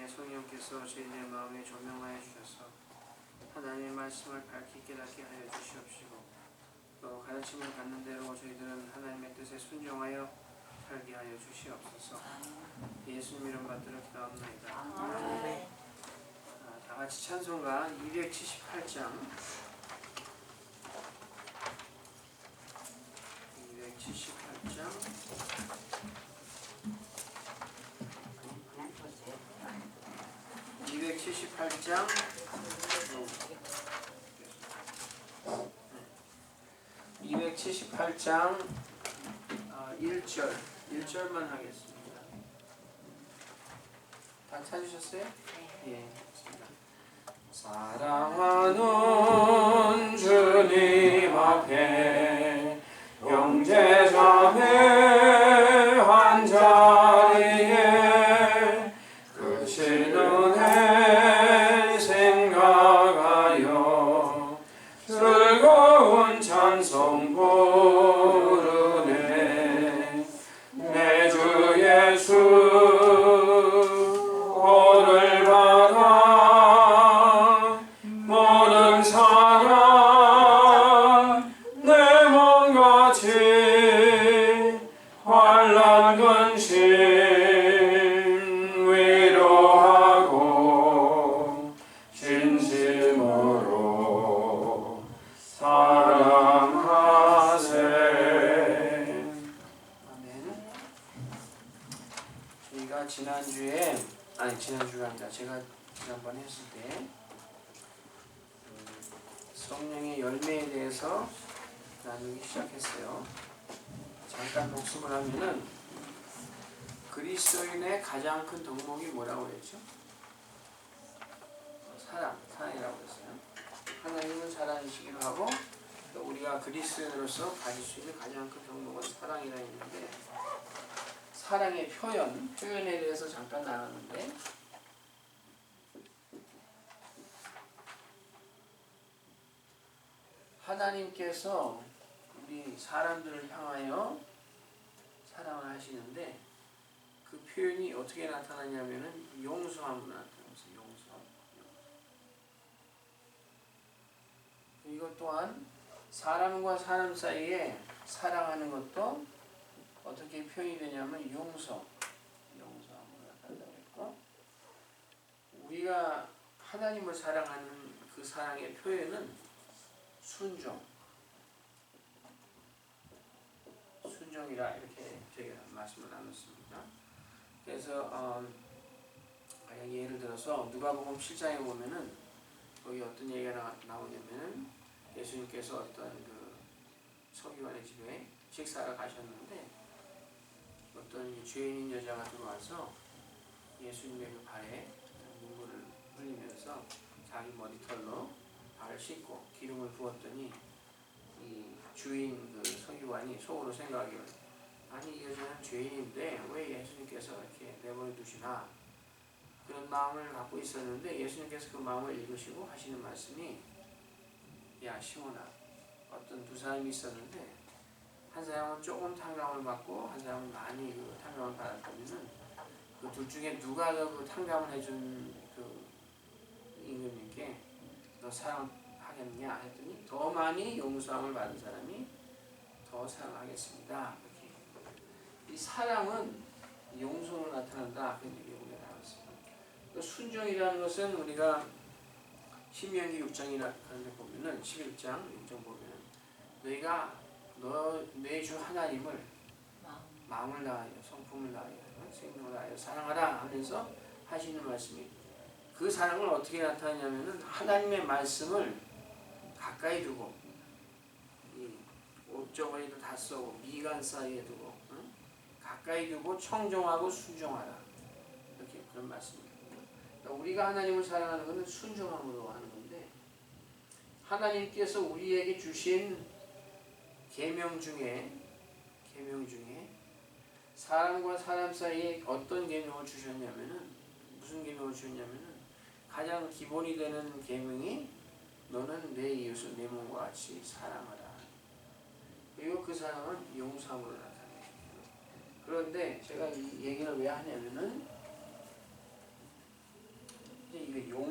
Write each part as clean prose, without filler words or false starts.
성령께서 저희들의 마음에 조명하여 주셔서 하나님의 말씀을 밝히 깨닫게 하여 주시옵시고 또 가르침을 받는 대로 저희들은 하나님의 뜻에 순종하여 살게 하여 주시옵소서. 예수님 이름 받들어 기도합니다. 다 같이 찬송가 278장 278장 1절만 하겠습니다. 다 찾으셨어요? 예. 사랑하는 주님 앞에 형제자매 한 자리에 크신 은혜 생각하여 즐거운 찬송 부르네. 내 주 예수 오늘 받아 모든 사랑 내 몸같이 환난 근심 위로하고 진심으로 사랑하세. 아멘. 저희가 지난주가 아니라 제가 지난번에 했을 때 성령의 열매에 대해서 나누기 시작했어요. 잠깐 복습을 하면은 그리스도인의 가장 큰 덕목이 뭐라고 했죠? 사랑이라고 했어요. 하나님은 사랑이시기도 하고 또 우리가 그리스도인으로서 가질 수 있는 가장 큰 덕목은 사랑이라 했는데 사랑의 표현에 대해서 잠깐 나눴는데 하나님께서 우리 사람들을 향하여 사랑을 하시는데 그 표현이 어떻게 나타나냐면은 용서함으로 나타나면서 용서함. 이것 또한 사람과 사람 사이에 사랑하는 것도 어떻게 표현이 되냐면 용서함으로 나타난다고 했고 우리가 하나님을 사랑하는 그 사랑의 표현은 순종이라 이렇게 제가 말씀을 나눴습니다. 그래서 예를 들어서 누가복음 7장에 보면은 거기 어떤 얘기가 나오냐면은 예수님께서 어떤 그 서기관의 집에 식사를 가셨는데 어떤 죄인인 여자가 들어와서 예수님의 그 발에 눈물을 흘리면서 자기 머리털로 발을 씻고 기름을 부었더니 이 주인 그 서기관이 속으로 생각하기를 아니 이 여자는 죄인인데 왜 예수님께서 이렇게 내버려 두시나 그런 마음을 갖고 있었는데 예수님께서 그 마음을 읽으시고 하시는 말씀이 야 시몬아 어떤 두 사람이 있었는데 한 사람은 조금 탕감을 받고 한 사람은 많이 그 탕감을 받았다면은 그 둘 중에 누가 더 그 탕감을 해준 그 임금님께 너 사랑하겠냐 했더니 더 많이 용서함을 받은 사람이 더 사랑하겠습니다. 이렇게. 이 사랑은 용서로 나타난다. 그런 얘기가 우리가 나왔어요. 또 순종이라는 것은 우리가 신명기 6장이나 그런 데 보면은 11장 6장 보면은 너희가 내 주 하나님을 마음을 다하여 성품을 다하여 생명을 다하여 사랑하라 하면서 하시는 말씀이 그 사랑을 어떻게 나타내냐면은 하나님의 말씀을 가까이 두고 이 옷저고리도 다 써고 미간 사이에 두고 가까이 두고 청종하고 순종하라 이렇게 그런 말씀입니다. 그러니까 우리가 하나님을 사랑하는 것은 순종함으로 하는 건데 하나님께서 우리에게 주신 계명 중에 사람과 사람 사이에 어떤 계명을 주셨냐면은 무슨 계명을 주셨냐면은 가장 기본이 되는 계명이 너는 내 이웃을 내 몸과 같이 사랑하라. 그리고 그 사랑은 용서함으로 나타내요. 그런데 제가 이 얘기를 왜 하냐면은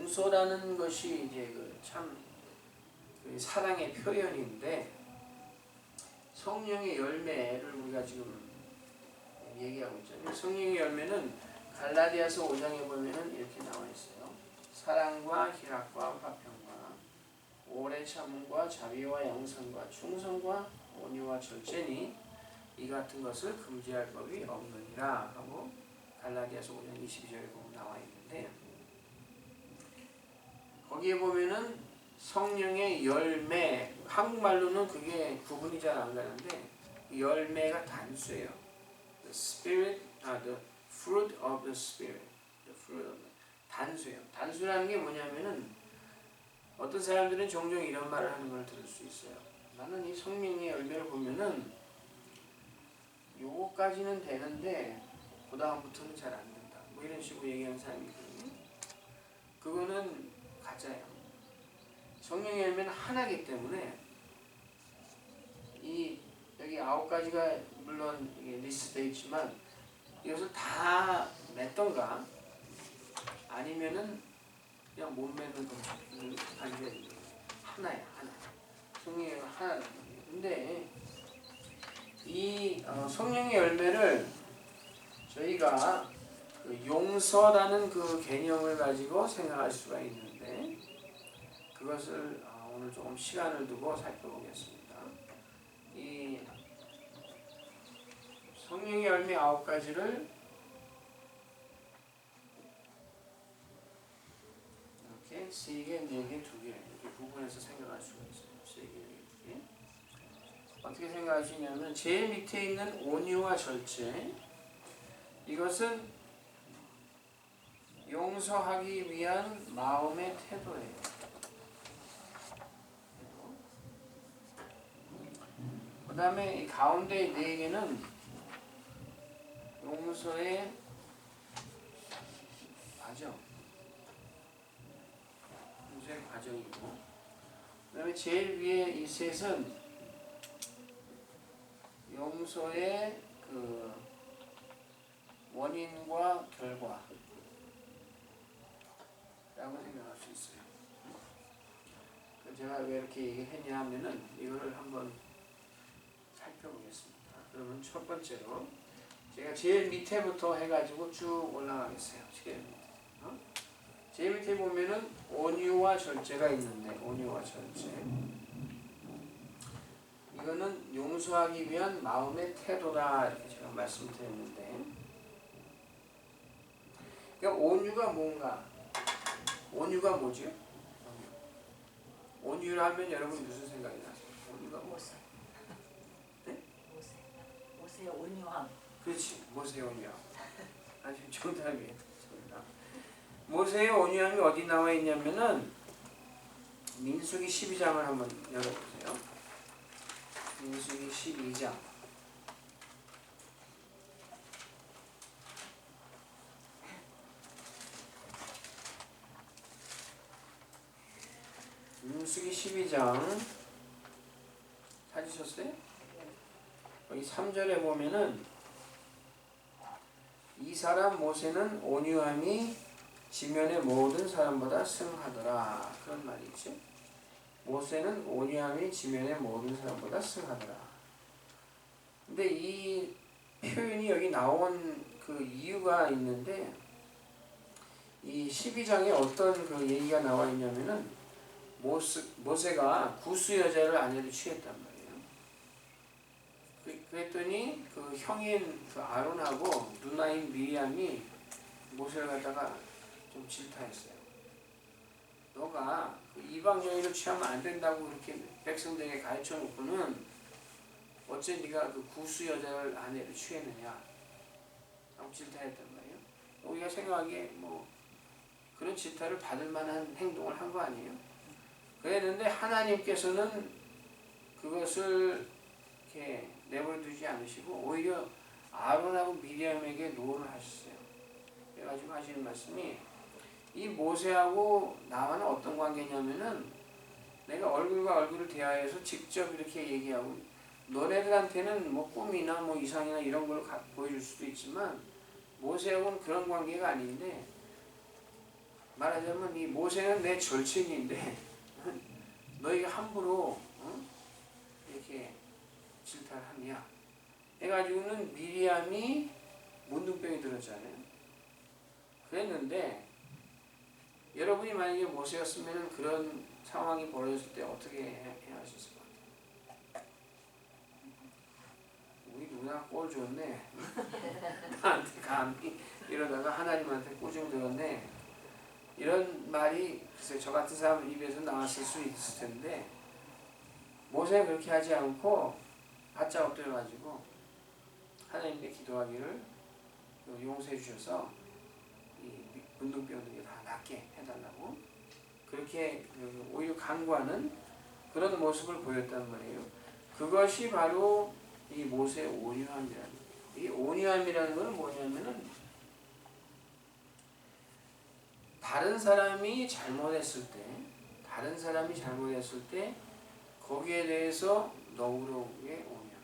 용서라는 것이 이제 참 사랑의 표현인데 성령의 열매를 우리가 지금 얘기하고 있잖아요. 성령의 열매는 갈라디아서 5장에 보면은 이렇게 나와 있어요. 사랑과 희락과 화평과 오래 참음과 자비와 양선과 충성과 온유와 절제니 이 같은 것을 금지할 법이 없느니라 하고 갈라디아서 5장 22절에 보면 나와 있는데 거기에 보면은 성령의 열매, 한국말로는 그게 구분이 잘 안 가는데 열매가 단수예요. The Spirit, the fruit of the Spirit. The fruit of the, 단수예요. 단수라는 게 뭐냐면은 어떤 사람들은 종종 이런 말을 하는 걸 들을 수 있어요. 나는 이 성령의 열매를 보면은 요거까지는 되는데 그 다음부터는 잘 안 된다. 뭐 이런 식으로 얘기하는 사람이 있거든요. 그거는 가짜예요. 성령의 열매는 하나이기 때문에 이 여기 9가지가 물론 이게 리스트되어 있지만 이것을 다 맺던가 아니면은 그냥 못 맺는 반대예요. 하나야 하나. 성령의 열매는 하나란 말이에요. 근데 이 성령의 열매를 저희가 그 용서라는 그 개념을 가지고 생각할 수가 있는데 그것을 오늘 조금 시간을 두고 살펴보겠습니다. 이 성령의 열매 9가지를 이렇게 3개, 4개, 2개 이렇게 구분해서 생각할 수가 있어요. 3개, 4개, 2개. 어떻게 생각하시냐면 제일 밑에 있는 온유와 절제 이것은 용서하기 위한 마음의 태도예요. 그 다음에 이 가운데 4개는 용서의 과정, 용서의 과정이고 그 다음에 제일 위에 이 셋은 용서의 그 원인과 결과 라고 생각할 수 있어요. 제가 왜 이렇게 얘기했냐 하면은 이거를 한번 살펴보겠습니다. 그러면 첫 번째로 제가 제일 밑에부터 해가지고 쭉 올라가겠어요. 제일 밑에 보면은 온유와 절제가 있는데 온유와 절제 이거는 용서하기 위한 마음의 태도다 이렇게 제가 말씀드렸는데 그러니까 온유가 뭔가 온유가 뭐죠? 온유라면 여러분 무슨 생각이 나세요? 온유가 모세. 네? 모세의 온유함. 그렇지. 모세의 온유함. 아주 정답이에요. 모세의 온유함이 어디 나와 있냐면은 민수기 12장을 한번 열어보세요. 민수기 12장. 민수기 12장 찾으셨어요? 여기 3절에 보면은 이 사람 모세는 온유함이 지면의 모든 사람보다 승하더라 그런 말이 있죠. 모세는 온유함이 지면의 모든 사람보다 승하더라. 근데 이 표현이 여기 나온 그 이유가 있는데 이 12장에 어떤 그 얘기가 나와 있냐면은 모세가 구스 여자를 아내로 취했단 말이에요. 그랬더니 그 형인 그 아론하고 누나인 미리암이 모세를 갖다가 좀 질타했어요. 너가 그 이방 여인을 취하면 안 된다고 그렇게 백성들에게 가르쳐 놓고는 어째 네가 그 구스 여자를 아내로 취했느냐 하고 질타했단 말이에요. 우리가 생각하기에 뭐 그런 질타를 받을 만한 행동을 한 거 아니에요? 그랬는데 하나님께서는 그것을 이렇게 내버려두지 않으시고 오히려 아론하고 미리암에게 노를 하셨어요. 그래가지고 하시는 말씀이 이 모세하고 나와는 어떤 관계냐면은 내가 얼굴과 얼굴을 대하여서 직접 이렇게 얘기하고 너네들한테는 뭐 꿈이나 뭐 이상이나 이런 걸 보여줄 수도 있지만 모세하고는 그런 관계가 아닌데 말하자면 이 모세는 내 절친인데 너희가 함부로 이렇게 질타를 하냐 해가지고는 미리암이 문둥병이 들었잖아요. 그랬는데 여러분이 만약에 모세였으면 그런 상황이 벌어졌을 때 어떻게 해야 하셨을 것 같아요? 우리 누나 꼴 좋네. 나한테 감히 이러다가 하나님한테 꾸중 들었네. 이런 말이 글쎄 저 같은 사람 입에서 나왔을 수 있을 텐데 모세는 그렇게 하지 않고 바짝 엎드려가지고 하나님께 기도하기를 용서해 주셔서 이 문둥병들이 다 낫게 해달라고 그렇게 오히려 간구하는 그런 모습을 보였단 말이에요. 그것이 바로 이 모세의 온유함이라는 거예요. 이 온유함이라는 것은 뭐냐면은 다른 사람이 잘못했을 때 거기에 대해서 너그러우게 온유한 거예요.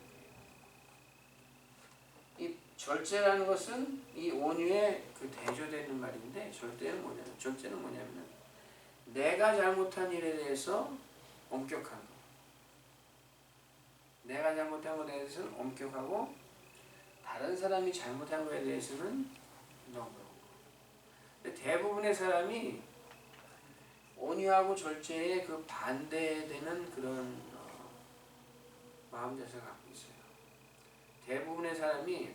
이 절제라는 것은 이 온유에 그 대조되는 말인데 절제는 뭐냐면 내가 잘못한 일에 대해서 엄격한 거. 내가 잘못한 것에 대해서는 엄격하고 다른 사람이 잘못한 것에 대해서는 너그러워. 근데 대부분의 사람이 온유하고 절제에 그 반대되는 그런 마음 자세를 갖고 있어요. 대부분의 사람이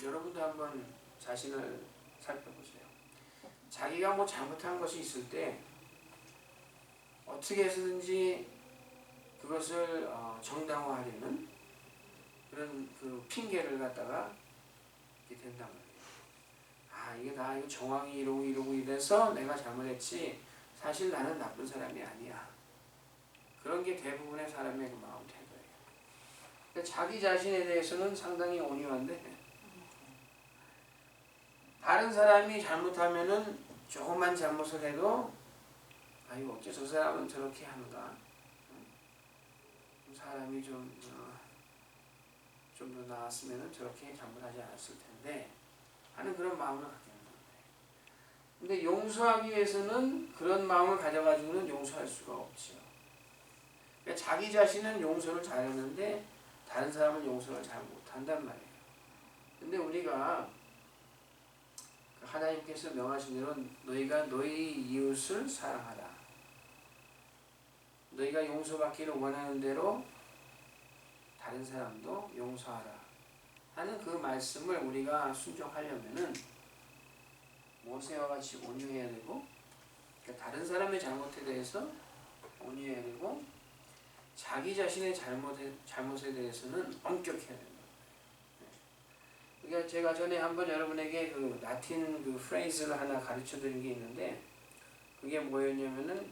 여러분도 한번 자신을 살펴보세요. 자기가 뭐 잘못한 것이 있을 때 어떻게 해서든지 그것을 정당화하려는 그런 그 핑계를 갖다가 이렇게 된단 말이에요. 이거 정황이 이러고 이래서 내가 잘못했지 사실 나는 나쁜 사람이 아니야. 그런 게 대부분의 사람의 그 마음 태도예요. 그러니까 자기 자신에 대해서는 상당히 온유한데 다른 사람이 잘못하면은 조금만 잘못을 해도 어째 저 사람은 저렇게 하는가? 사람이 좀 더 나았으면 저렇게 잘못하지 않았을 텐데 하는 그런 마음을 갖게 되는 거예요. 근데 용서하기 위해서는 그런 마음을 가져가지고는 용서할 수가 없죠. 그러니까 자기 자신은 용서를 잘하는데 다른 사람은 용서를 잘 못한단 말이에요. 근데 우리가 하나님께서 명하신 대로 너희가 너희 이웃을 사랑하라. 너희가 용서받기를 원하는 대로 다른 사람도 용서하라 하는 그 말씀을 우리가 순종하려면은 모세와 같이 온유해야 되고, 그러니까 다른 사람의 잘못에 대해서 온유해야 되고, 자기 자신의 잘못에 대해서는 엄격해야 된다. 그러니까 제가 전에 한번 여러분에게 그 라틴 그 프레이즈를 하나 가르쳐 드린 게 있는데, 그게 뭐였냐면은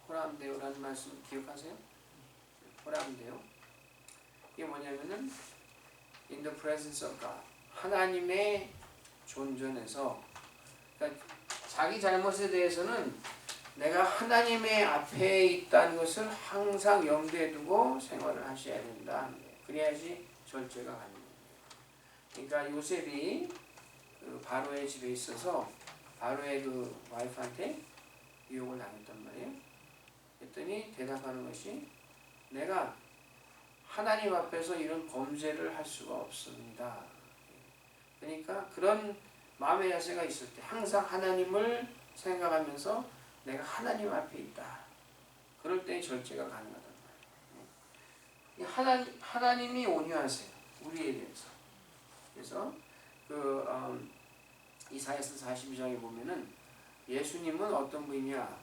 호람데오라는 말씀 기억하세요? 호람데오. 이게 뭐냐면은 in the presence of God. 하나님의 존전에서, 그러니까 자기 잘못에 대해서는 내가 하나님의 앞에 있다는 것을 항상 염두에 두고 생활을 하셔야 된다. 그래야지 절제가 가능해요. 그러니까 요셉이 그 바로의 집에 있어서 바로의 그 와이프한테 유혹을 당했단 말이에요. 그랬더니 대답하는 것이 내가 하나님 앞에서 이런 범죄를 할 수가 없습니다. 그러니까 그런 마음의 자세가 있을 때 항상 하나님을 생각하면서 내가 하나님 앞에 있다. 그럴 때 절제가 가능하단 말이에요. 하나님이 온유하세요. 우리에 대해서. 그래서 이사야서 42장에 보면은 예수님은 어떤 분이냐?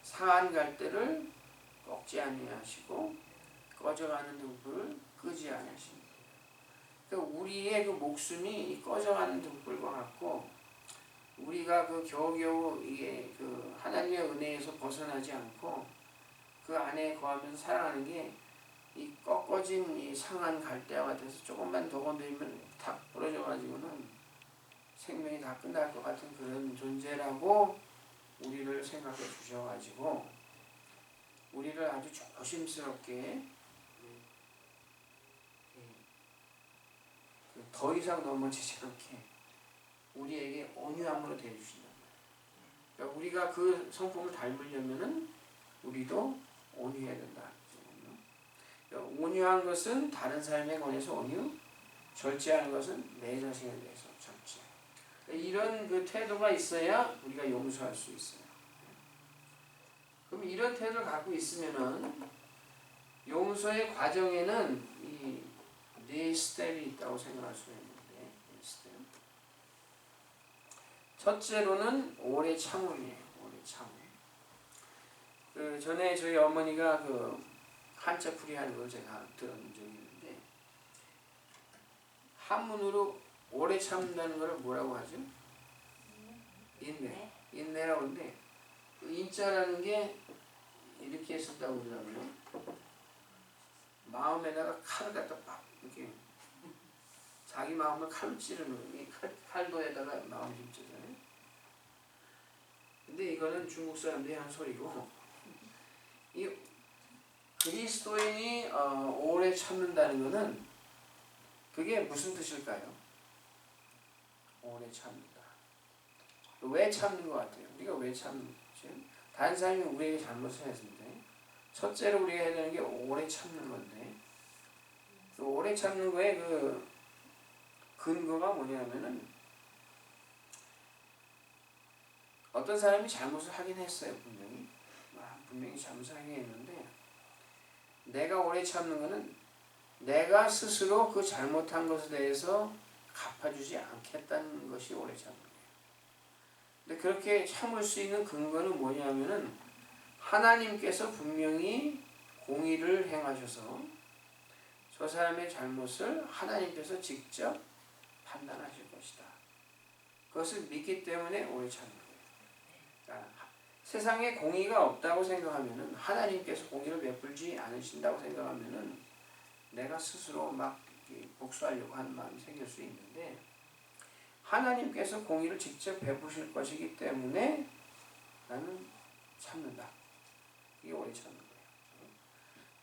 상한 갈대를 꺾지 아니하시고 꺼져가는 등불을 끄지 아니하십니다. 그러니까 우리의 그 목숨이 이 꺼져가는 등불과 같고, 우리가 그 겨우겨우 이게 그 하나님의 은혜에서 벗어나지 않고 그 안에 거하면서 살아가는 게 이 꺾어진 이 상한 갈대와 같아서 조금만 더 건드리면 탁 부러져가지고는 생명이 다 끝날 것 같은 그런 존재라고 우리를 생각해 주셔가지고 우리를 아주 조심스럽게 더 이상 넘어지지 않게 우리에게 온유함으로 대해주신다. 그러니까 우리가 그 성품을 닮으려면은 우리도 온유해야 된다. 그러니까 온유한 것은 다른 사람에 관해서 온유, 절제하는 것은 내 자신에 대해서 절제. 그러니까 이런 그 태도가 있어야 우리가 용서할 수 있어요. 그럼 이런 태도를 갖고 있으면은 용서의 과정에는 이 네 스텝이 있다고 생각할 수 있는데, 네 스텝. 첫째로는 오래 참음이에요. 오래 참음. 그 전에 저희 어머니가 그 한자풀이 하는 걸 제가 들은 적이 있는데, 한문으로 오래 참는다는 걸 뭐라고 하죠? 인내. 인내라고 하는데, 그 인자라는 게 이렇게 쓴다고 그러더라고요. 마음에다가 칼을 갖다 막 이렇게 자기 마음을 칼로 찌르는, 이 칼도에다가 마음을 찌르잖아요. 근데 이거는 중국 사람들이 한 소리고, 이 그리스도인이 오래 참는다는 것은 그게 무슨 뜻일까요? 오래 참는다. 왜 참는 것 같아요? 우리가 왜 참는지? 다른 사람이 우리에게 잘못을 했는데 첫째로 우리가 해야 되는 게 오래 참는 건데, 그 오래 참는 거에 그 근거가 뭐냐면은 어떤 사람이 잘못을 하긴 했어요. 분명히 잘못을 하긴 했는데, 내가 오래 참는 거는 내가 스스로 그 잘못한 것에 대해서 갚아주지 않겠다는 것이 오래 참는 거예요. 근데 그렇게 참을 수 있는 근거는 뭐냐면은 하나님께서 분명히 공의를 행하셔서 저 사람의 잘못을 하나님께서 직접 판단하실 것이다. 그것을 믿기 때문에 오래 참는 거예요. 그러니까 세상에 공의가 없다고 생각하면은, 하나님께서 공의를 베풀지 않으신다고 생각하면은 내가 스스로 막 복수하려고 하는 마음이 생길 수 있는데, 하나님께서 공의를 직접 베푸실 것이기 때문에 나는 참는다. 이게 오래 참는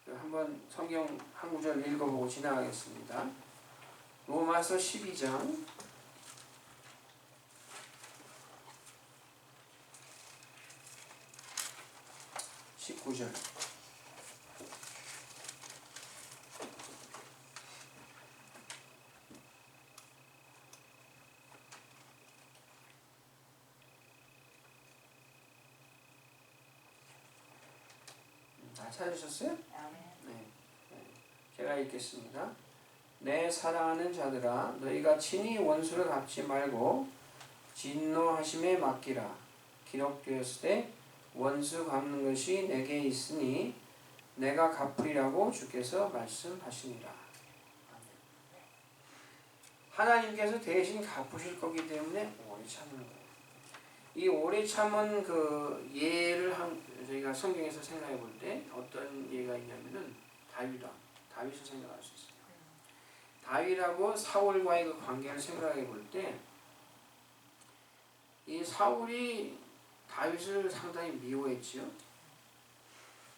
거예요. 한번 성경 한 구절 읽어보고 지나가겠습니다. 로마서 12장 19절. 다 찾으셨어요? 네. 제가 읽겠습니다. 내 사랑하는 자들아, 너희가 친히 원수를 갚지 말고 진노하심에 맡기라. 기록되었으되 원수 갚는 것이 내게 있으니 내가 갚으리라고 주께서 말씀하시니라. 하나님께서 대신 갚으실 거기 때문에 오래 참는 거예요. 이 오래 참은 그 예를 저희가 성경에서 생각해 볼 때 어떤 예가 있냐면은 다윗을 생각할 수 있어요. 다윗하고 사울과의 그 관계를 생각해 볼 때, 이 사울이 다윗을 상당히 미워했지요.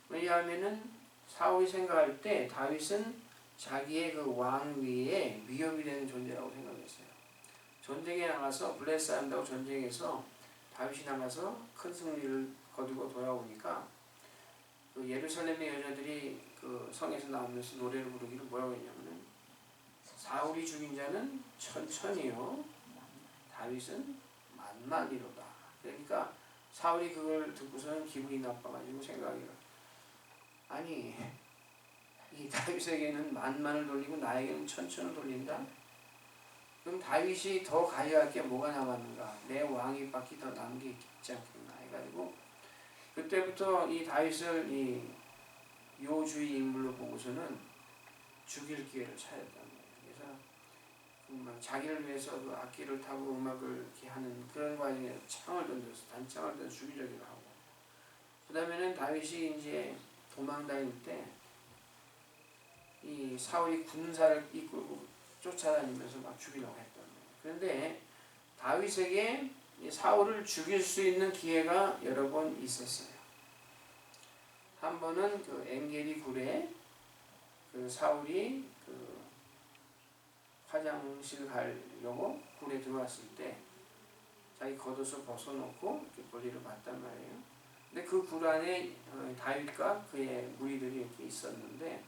왜냐하면은 사울이 생각할 때 다윗은 자기의 그 왕위에 위협이 되는 존재라고 생각했어요. 전쟁에 나가서 블레 사람들하고 전쟁에서 다윗이 나가서 큰 승리를 거두고 돌아오니까 그 예루살렘의 여자들이 그 성에서 나오면서 노래를 부르기를 뭐라고 했냐면은 사울이 죽인 자는 천천히요, 다윗은 만만히로다. 그러니까 사울이 그걸 듣고서는 기분이 나빠가지고 생각하기를, 아니 이 다윗에게는 만만을 돌리고 나에게는 천천을 돌린다? 그럼 다윗이 더 가져야 할 게 뭐가 남았는가? 내 왕위밖에 더 남은 게 있지 않겠나 해가지고 그때부터 이 다윗을 이 요주의 인물로 보고서는 죽일 기회를 찾았단 말이에요. 그래서 막 자기를 위해서 그 악기를 타고 음악을 이렇게 하는 그런 과정에 창을 던져서 단창을 던져 죽이려기도 하고, 그 다음에는 다윗이 이제 도망 다닐 때 이 사울이 군사를 이끌고 쫓아다니면서 막 죽이려고 했단 말이에요. 그런데 다윗에게 이 사울을 죽일 수 있는 기회가 여러 번 있었어요. 한 번은 그 엔게디 굴에 그 사울이 그 화장실 가려고 굴에 들어왔을 때 자기 겉옷을 벗어놓고 이렇게 볼일을 봤단 말이에요. 근데 그 굴 안에 다윗과 그의 무리들이 이렇게 있었는데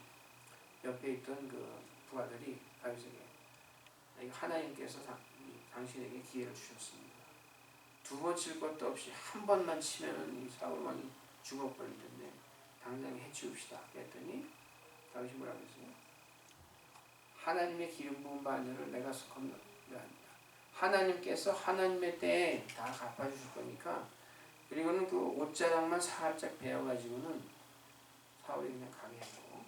옆에 있던 그 부하들이 다윗에게 하나님께서 당신에게 기회를 주셨습니다. 두 번 칠 것도 없이 한 번만 치면 이 사울 왕이 죽어버릴 텐데 당장 해치웁시다. 그랬더니 다윗이 뭐라고 했어요? 하나님의 기름 부은 바늘을 내가 건너갑니다. 하나님께서 하나님의 때에 다 갚아주실 거니까. 그리고는 그 옷자락만 살짝 베어가지고는 사울이 그냥 가게 하고,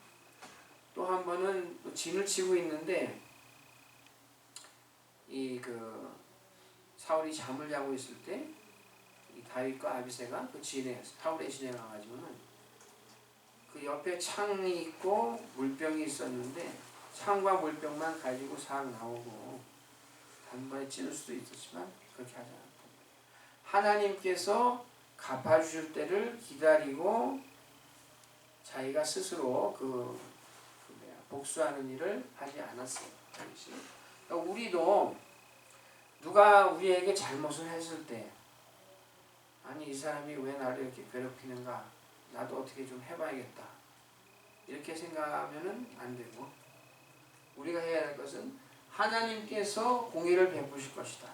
또 한 번은 또 진을 치고 있는데 이 그 사울이 잠을 자고 있을 때 이 다윗과 아비새가 그 진에 사울의 진에 가가지고는 그 옆에 창이 있고 물병이 있었는데 창과 물병만 가지고 싹 나오고 단번에 찌를 수도 있었지만 그렇게 하지 않았다. 하나님께서 갚아주실 때를 기다리고 자기가 스스로 복수하는 일을 하지 않았어요. 그러니까 우리도 누가 우리에게 잘못을 했을 때, 아니 이 사람이 왜 나를 이렇게 괴롭히는가, 나도 어떻게 좀 해봐야겠다, 이렇게 생각하면은 안 되고, 우리가 해야 할 것은 하나님께서 공의를 베푸실 것이다.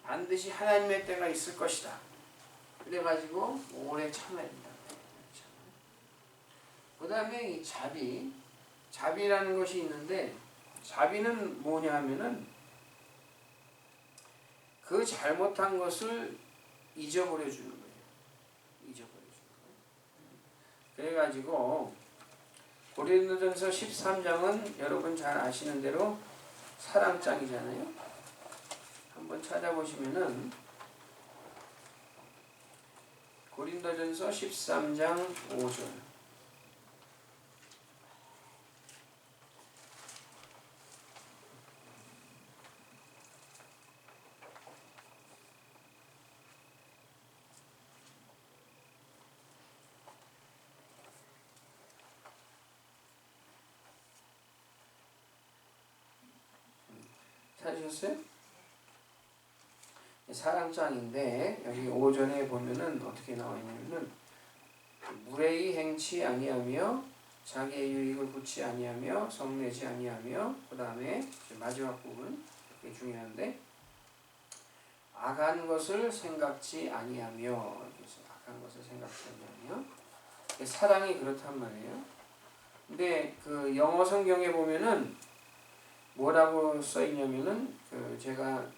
반드시 하나님의 때가 있을 것이다. 그래가지고 오래 참아야 된다. 그 다음에 이 자비라는 것이 있는데, 자비는 뭐냐 하면은 그 잘못한 것을 잊어버려 주는 거예요. 잊어버려 주는 거예요. 그래가지고 고린도전서 13장은 여러분 잘 아시는 대로 사랑장이잖아요. 한번 찾아보시면은 고린도전서 13장 5절. 찾으셨어요? 사랑장인데 여기 5절에 보면은 어떻게 나와 있냐면은 무례히 행치 아니하며 자기의 유익을 굳지 아니하며 성내지 아니하며, 그 다음에 마지막 부분 되게 중요한데 악한 것을 생각지 아니하며, 악한 것을 생각지 아니하며, 사랑이 그렇단 말이에요. 근데 그 영어 성경에 보면은 뭐라고 써 있냐면은 제가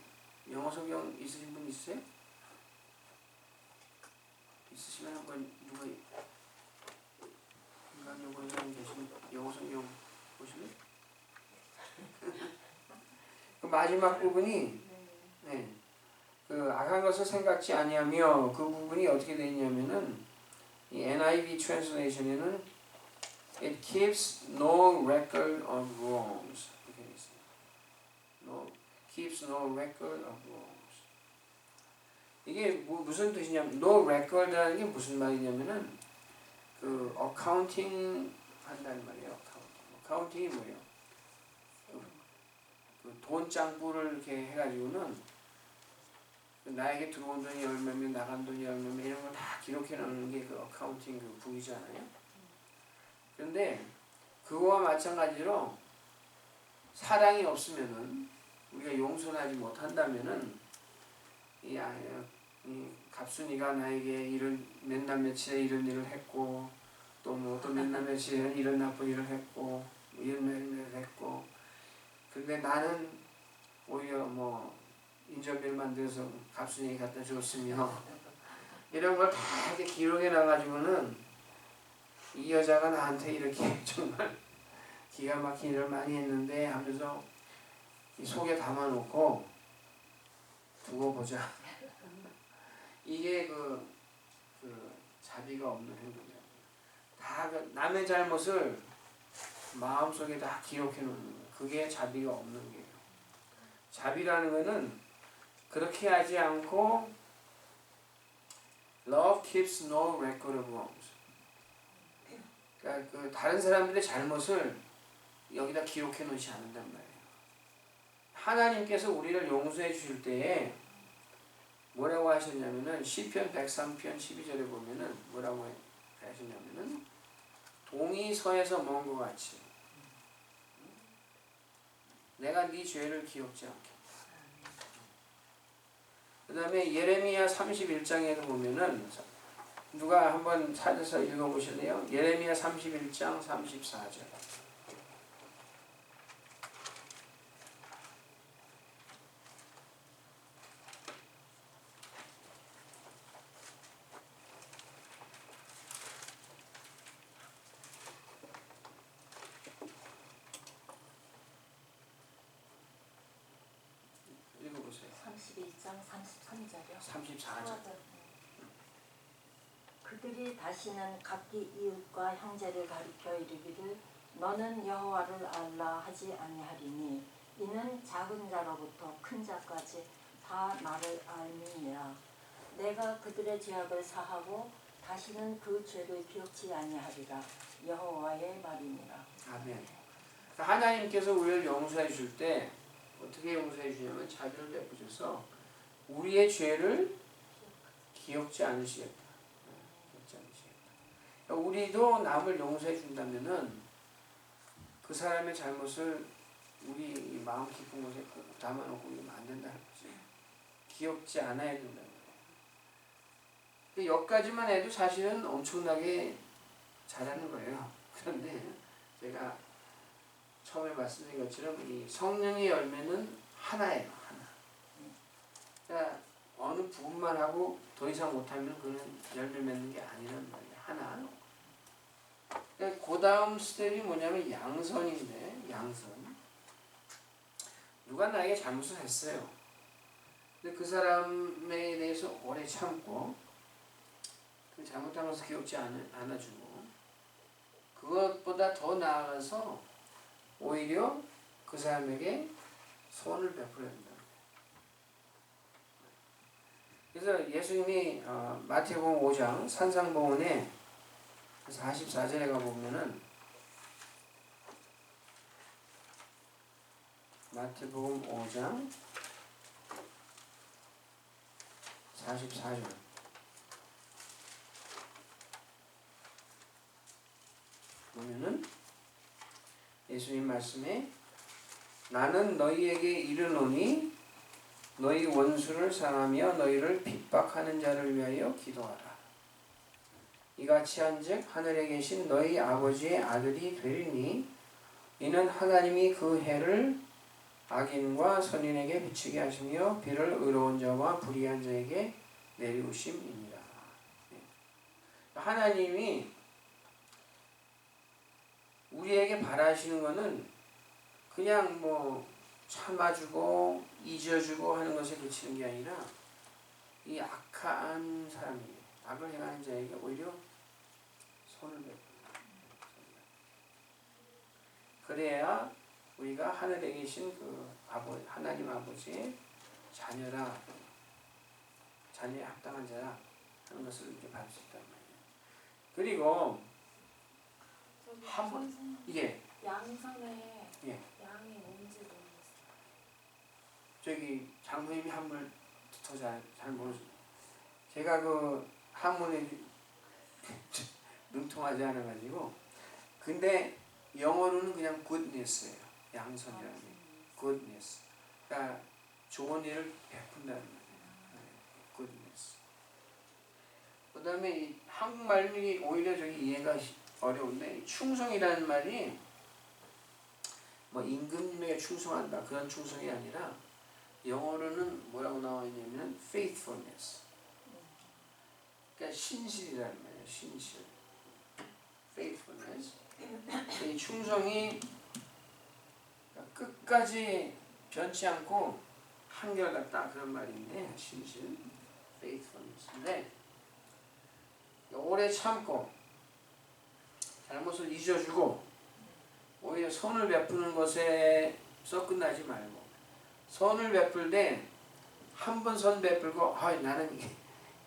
영어 성경 있으신 분 있어요? 있으시면 한번 누가 계신 영어 성경 보시면 그 마지막 부분이 그 악한 것을 생각지 아니하며, 그 부분이 어떻게 되어 있냐면은 이 NIV translation에는 it keeps no record of wrongs. keeps no record of wrongs. 이게 무슨 뜻이냐면, no record라는 게 무슨 말이냐면은 그 어카운팅 한다는 말이에요. 어카운팅이 뭐예요? 그 돈장부를 이렇게 해가지고는 나에게 들어온 돈이 얼마면 나간 돈이 얼마면 이런 걸 다 기록해 놓는 게 그 어카운팅 그 부이잖아요. 그런데 그거와 마찬가지로 사랑이 없으면은, 우리가 용서하지 못한다면은 이 갑순이가 나에게 이런 몇날 며칠에 이런 일을 했고, 또 몇날 며칠에 이런 나쁜 일을 했고, 이런 일을 했고, 근데 나는 오히려 인정비를 만들어서 갑순이에게 갖다 줬으며, 이런 걸 다 이렇게 기록해 놔가지고는 이 여자가 나한테 이렇게 정말 기가 막힌 일을 많이 했는데 하면서 이 속에 담아놓고 두고 보자. 이게 그 자비가 없는 행동이에요. 다 남의 잘못을 마음속에 다 기록해 놓는 거예요. 그게 자비가 없는 거예요. 자비라는 거는 그렇게 하지 않고 love keeps no record of wrongs. 그러니까 그 다른 사람들의 잘못을 여기다 기록해 놓지 않는단 말이에요. 하나님께서 우리를 용서해 주실 때에 뭐라고 하셨냐면은 시편 103편 12절에 보면은 뭐라고 하셨냐면은 동이 서에서 먼 것 같이 내가 네 죄를 기억지 않겠다. 그 다음에 예레미야 31장에도 보면은 누가 한번 찾아서 읽어보실래요? 예레미야 31장 34절. 읽어보세요. 31장 33절이요. 34절. 그들이 다시는 각기 이웃과 형제를 가리켜 이르기를 너는 여호와를 알라 하지 아니하리니 이는 작은 자로부터 큰 자까지 다 나를 알미니라. 내가 그들의 죄악을 사하고 다시는 그 죄를 기억지 아니하리라. 여호와의 말이니라. 아멘. 하나님께서 우리를 용서해 줄 때 어떻게 용서해 주냐면 자비를 베푸셔서 우리의 죄를 기억지 않으시겠다. 기억지 않으시겠다. 우리도 남을 용서해 준다면은 그 사람의 잘못을 우리 마음 깊은 곳에 꼭 담아놓고 있으면 안 된다는 거지. 기억지 않아야 된다는 거예요. 여기까지만 해도 사실은 엄청나게 잘하는 거예요. 그런데 제가 처음에 말씀드린 것처럼 이 성령의 열매는 하나예요. 하나. 그러니까 어느 부분만 하고 더 이상 못하면 그는 열매 맺는 게 아니란 말이에요. 하나. 그러니까 그 다음 스텝이 뭐냐면 양선인데 양선. 누가 나에게 잘못을 했어요. 근데 그 사람에 대해서 오래 참고 그 잘못한 것을 기억지 않아주고 그것보다 더 나아가서 오히려 그 사람에게 선을 베풀어야 된다. 그래서 예수님이 마태복음 5장 산상보훈에 44절에 가보면은 마태복음 5장 44절 보면은 예수님 말씀에 나는 너희에게 이르노니 너희 원수를 사랑하며 너희를 핍박하는 자를 위하여 기도하라. 이같이 한즉 하늘에 계신 너희 아버지의 아들이 되리니 이는 하나님이 그 해를 악인과 선인에게 비추게 하시며 비를 의로운 자와 불의한 자에게 내리우심이니라. 하나님이 우리에게 바라시는 것은 그냥 뭐 참아주고 잊어주고 하는 것에 그치는 게 아니라 이 악한 사람이 악을 행하는 자에게 오히려 손을 베푼다. 그래야 우리가 하늘에 계신 그 하나님 아버지의 자녀라, 자녀에 합당한 자라 하는 것을 이렇게 받을 수 있단 말이에요. 그리고 한번 이게 양선에 예. 양이 뭔지 모르겠어요. 저기 장모님이 한글 더 잘 모르죠. 제가 그 한문에 능통하지 않아가지고 근데 영어로는 그냥 goodness예요. 양선이라는 게 goodness. 그러니까 좋은 일을 베푼다는 거예요. goodness. 그 다음에 한국말이 오히려 저기 이해가 어려운데 충성이라는 말이 뭐 임금님에게 충성한다 그런 충성이 아니라 영어로는 뭐라고 나와 있냐면 faithfulness. 그러니까 신실이라는 말이에요. 신실. faithfulness. 이 충성이 끝까지 변치 않고 한결같다 그런 말인데 신실, faithfulness인데 오래 참고 잘못을 잊어주고 오히려 선을 베푸는 것에서 끝나지 말고 선을 베풀 때 한 번 선 베풀고 나는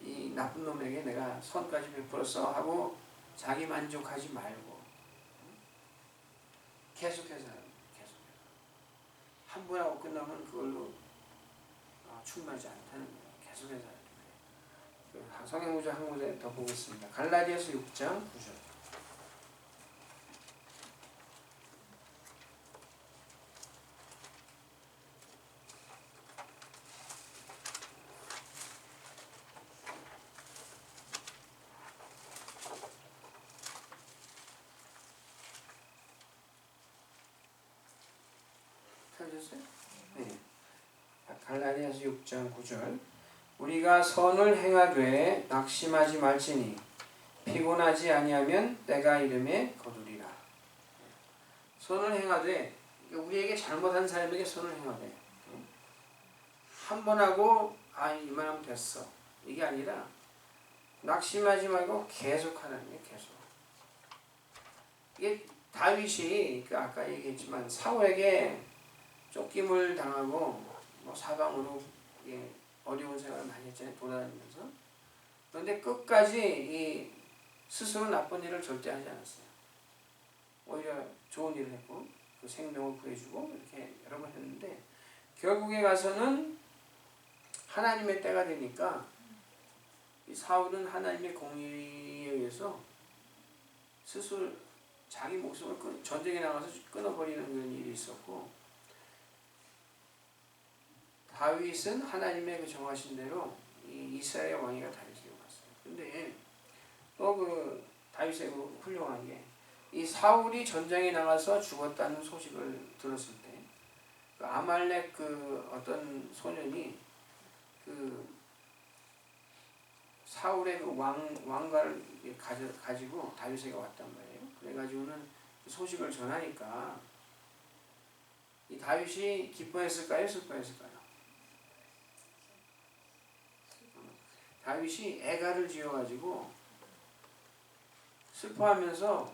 이 나쁜 놈에게 내가 선까지 베풀었어 하고 자기 만족하지 말고 계속해서 한 번 하고 끝나면 그걸로 충분하지 않다는 거예요. 계속해서 성경구절 한 구절 더 보겠습니다. 갈라디아서 6장 9절. 찾으셨어요? 네. 갈라디아서 6장 9절. 우리가 선을 행하되 낙심하지 말지니 피곤하지 아니하면 때가 이름에 거두리라. 선을 행하되, 우리에게 잘못한 사람에게 선을 행하되, 한 번 하고 이만하면 됐어, 이게 아니라 낙심하지 말고 계속 하라는 게 계속. 이게 다윗이 아까 얘기했지만 사울에게 쫓김을 당하고 사방으로 어려운 생활을 많이 했잖아요. 돌아다니면서. 그런데 끝까지 스스로 나쁜 일을 절대 하지 않았어요. 오히려 좋은 일을 했고 그 생명을 구해주고 이렇게 여러 번 했는데 결국에 가서는 하나님의 때가 되니까 이 사울은 하나님의 공의에 의해서 스스로 자기 목숨을 전쟁에 나가서 끊어버리는 그런 일이 있었고, 다윗은 하나님의 그 정하신 대로 이 이스라엘 왕위가 다윗에게 왔어요. 근데 또 그 다윗의 그 훌륭한 게, 이 사울이 전쟁에 나가서 죽었다는 소식을 들었을 때 그 아말렉 그 어떤 소년이 그 사울의 그 왕관을 가지고 다윗에게 왔단 말이에요. 그래가지고는 그 소식을 전하니까 이 다윗이 기뻐했을까요? 슬퍼했을까요? 다윗이 애가를 지어가지고 슬퍼하면서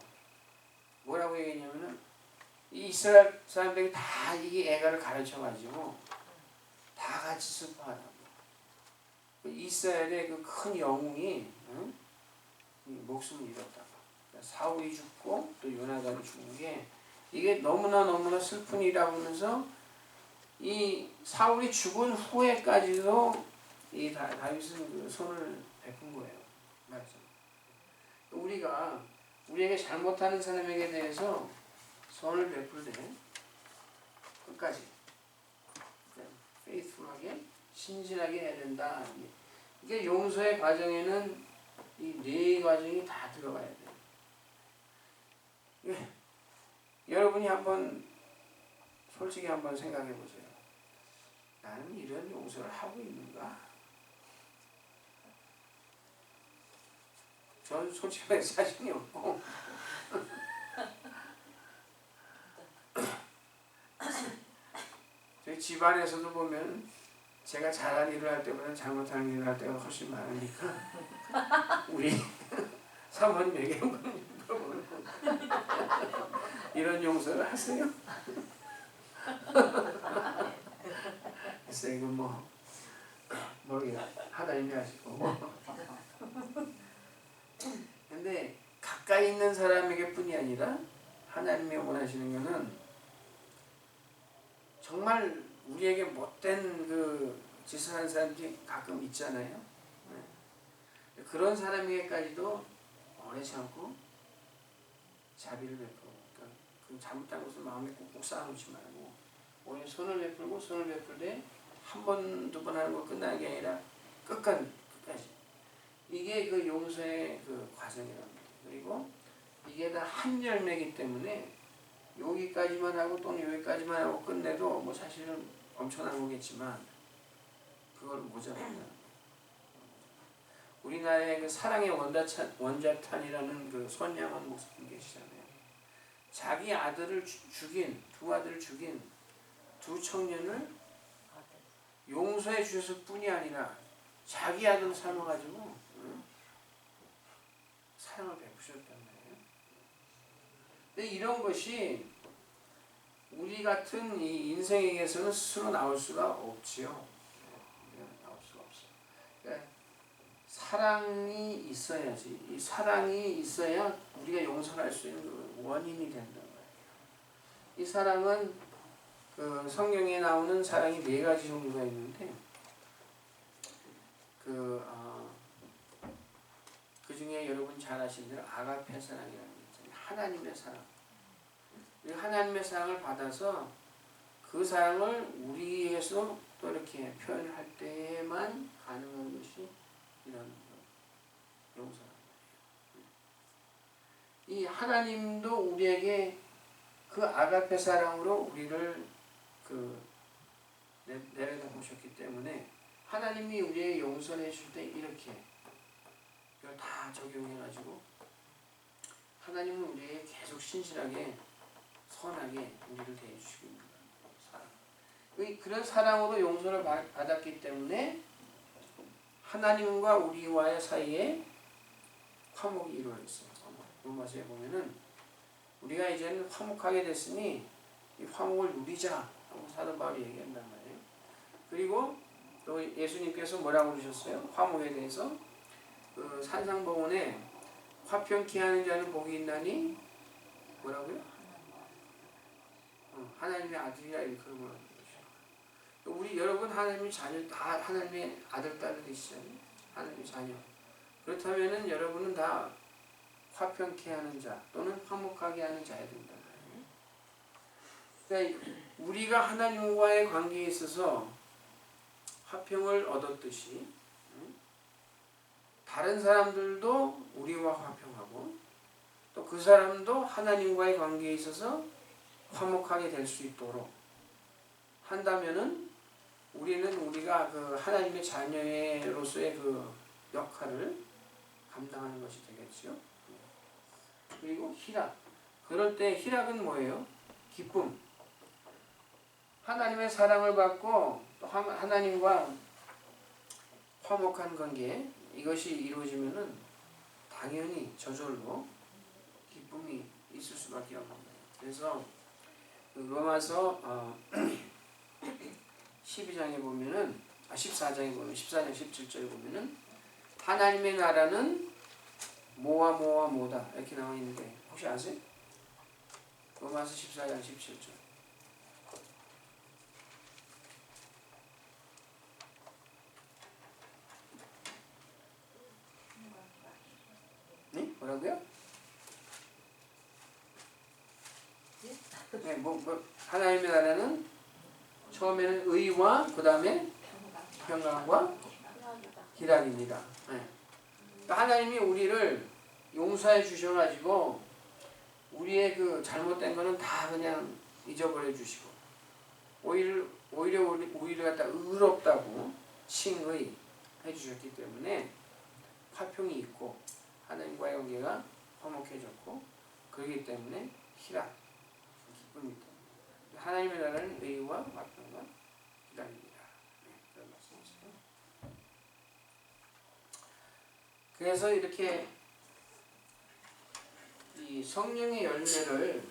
뭐라고 얘기했냐면은 이 이스라엘 사람들이 다 이 애가를 가르쳐가지고 다 같이 슬퍼하라고. 이스라엘의 그 큰 영웅이 목숨을 잃었다고. 그러니까 사울이 죽고 또 요나단이 죽은 게 이게 너무나 슬픈 일이라고 하면서 이 사울이 죽은 후에까지도 이 다윗은 그 손을 베푼 거예요. 맞죠? 우리에게 잘못하는 사람에게 대해서 손을 베풀 때 끝까지 페이스풀하게 신실하게 해야 된다. 이게 용서의 과정에는 이 네 과정이 다 들어가야 돼요. 여러분이 한번 솔직히 한번 생각해 보세요. 나는 이런 용서를 하고 있는가? 저는 솔직하게 자신이 없고 저희 집안에서도 보면 제가 잘한 일을 할 때보다 잘못한 일을 할 때가 훨씬 많으니까 우리 사모님에게 물어보는 이런 용서를 하세요? 글쎄 이건 모르겠어요. 하나님이 하시고 근데 가까이 있는 사람에게 뿐이 아니라 하나님이 원하시는 것은 정말 우리에게 못된 그 짓을 하는 사람들이 가끔 있잖아요. 그런 사람에게까지도 원하지 않고 자비를 베풀고, 그러니까 그 잘못한 것을 마음에 꾹꾹 쌓아놓지 말고 오히려 손을 베풀 때 한 번, 두 번 하는 거 끝나는 게 아니라 끝까지. 이게 그 용서의 그 과정이랍니다. 그리고 이게 다 한 열매이기 때문에 여기까지만 하고 또는 여기까지만 하고 끝내도 사실은 엄청난 거겠지만 그걸 모자란다. 우리나라의 그 사랑의 원자탄이라는 그 손양원 목사님 계시잖아요. 자기 아들을 두 아들을 죽인 두 청년을 용서해 주셨을 뿐이 아니라 자기 아들을 삼아가지고 사랑을 베푸셨단 말이에요. 근데 이런 것이 우리 같은 이 인생에게서는 스스로 나올 수가 없지요. 나올 수가 없어요. 그러니까 사랑이 있어야지. 이 사랑이 있어야 우리가 용서할 수 있는 그 원인이 된다는 거예요. 이 사랑은 그 성경에 나오는 사랑이 네 가지 종류가 있는데 그 중에 여러분 잘 아시는 대로 아가페 사랑이라는 게 있잖아요. 하나님의 사랑. 이 하나님의 사랑을 받아서 그 사랑을 우리에서 또 이렇게 표현을 할 때만 가능한 것이 이런 용서란 말이에요. 이 하나님도 우리에게 그 아가페 사랑으로 우리를 내려다 보셨기 때문에 하나님이 우리의 용서를 해줄 때 이렇게 이걸 다 적용해가지고 하나님은 우리에게 계속 신실하게 선하게 우리를 대해주시고 있는 거예요. 그런 사랑으로 용서를 받았기 때문에 하나님과 우리와의 사이에 화목이 이루어졌어요. 로마서에 보면은 우리가 이제는 화목하게 됐으니 이 화목을 누리자 하고 사도 바울이 얘기한단 말이에요. 그리고 또 예수님께서 뭐라고 그러셨어요? 화목에 대해서 산상보훈에 화평케 하는 자는 복이 있나니 뭐라고요? 하나님의 아들이라 이렇게 그러는 거죠. 우리 여러분 하나님의 자녀, 다 하나님의 아들 딸을 되시잖아요. 하나님의 자녀. 그렇다면은 여러분은 다 화평케 하는 자 또는 화목하게 하는 자야 된단 말이에요. 그러니까 우리가 하나님과의 관계에 있어서 화평을 얻었듯이 다른 사람들도 우리와 화평하고 또 그 사람도 하나님과의 관계에 있어서 화목하게 될 수 있도록 한다면은 우리가 그 하나님의 자녀로서의 그 역할을 감당하는 것이 되겠죠. 그리고 희락. 그럴 때 희락은 뭐예요? 기쁨. 하나님의 사랑을 받고 또 하나님과 화목한 관계 이것이 이루어지면은 당연히 저절로 기쁨이 있을 수밖에 없는 거예요. 그래서 로마서 12장에 보면은 14장에 보면 14장 17절에 보면은 하나님의 나라는 뭐다 이렇게 나와 있는데 혹시 아세요? 로마서 14장 17절. 네? 뭐라고요? 네, 하나님의 나라는 처음에는 의와 그 다음에 평강과 희락입니다. 네. 그러니까 하나님이 우리를 용서해 주셔가지고 우리의 그 잘못된 거는 다 그냥 잊어버려 주시고 오히려 우리를 갖다 의롭다고 칭의 해주셨기 때문에 화평이 있고 하나님과의 관계가 화목해졌고 그렇기 때문에 희락, 기쁨이 있다. 하나님의 나라는 의와 화평과 희락입니다. 네, 그런 말씀이세요. 그래서 이렇게 이 성령의 열매를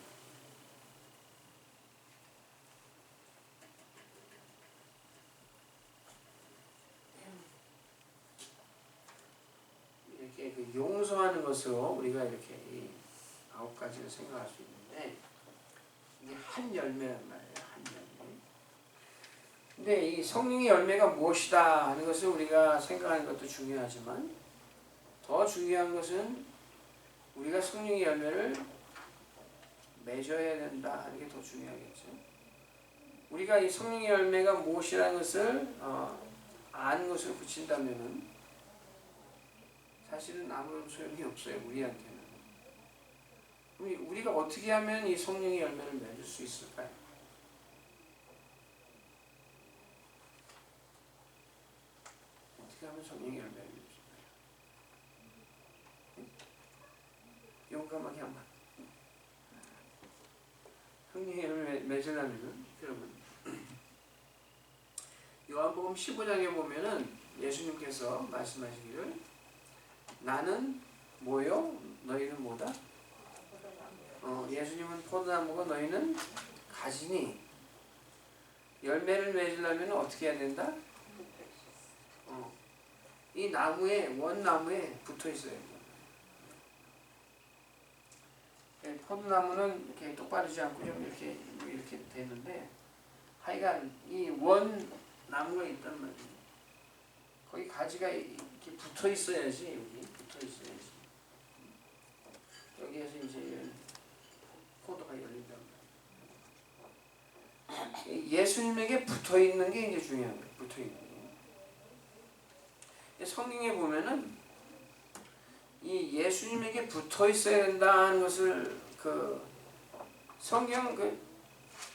이렇게 그 용서하는 것으로 우리가 이렇게 이 9가지를 생각할 수 있는데 이게 한 열매란 말이에요. 한 열매. 근데 이 성령의 열매가 무엇이다 하는 것을 우리가 생각하는 것도 중요하지만 더 중요한 것은 우리가 성령의 열매를 맺어야 된다 하는 게 더 중요하겠죠. 우리가 이 성령의 열매가 무엇이라는 것을 아는 것을 붙인다면은 사실은 아무런 소용이 없어요. 우리한테는. 우리가 어떻게 하면 이 성령의 열매를 맺을 수 있을까요? 어떻게 하면 성령의 열매를 맺을 수 있을까요? 용감하게 한번. 성령의 열매를 맺으려면 여러분 요한복음 15장에 보면은 예수님께서 말씀하시기를 나는 뭐요? 너희는 뭐다? 예수님은 포도나무고 너희는 가지니 열매를 맺으려면 어떻게 해야 된다? 이 나무에 원나무에 붙어 있어야 돼요. 포도나무는 이렇게 똑바르지 않고 좀 이렇게 되는데 하여간 이 원 나무가 있단 말이에요. 거기 바지가 이렇게 붙어 있어야지, 여기 붙어 있어야지. 여기에서 이제 코드가 열린단 말이에요. 예수님에게 붙어 있는 게 이제 중요한 거예요. 붙어 있는 게. 성경에 보면은 이 예수님에게 붙어 있어야 된다는 것을 그 성경 그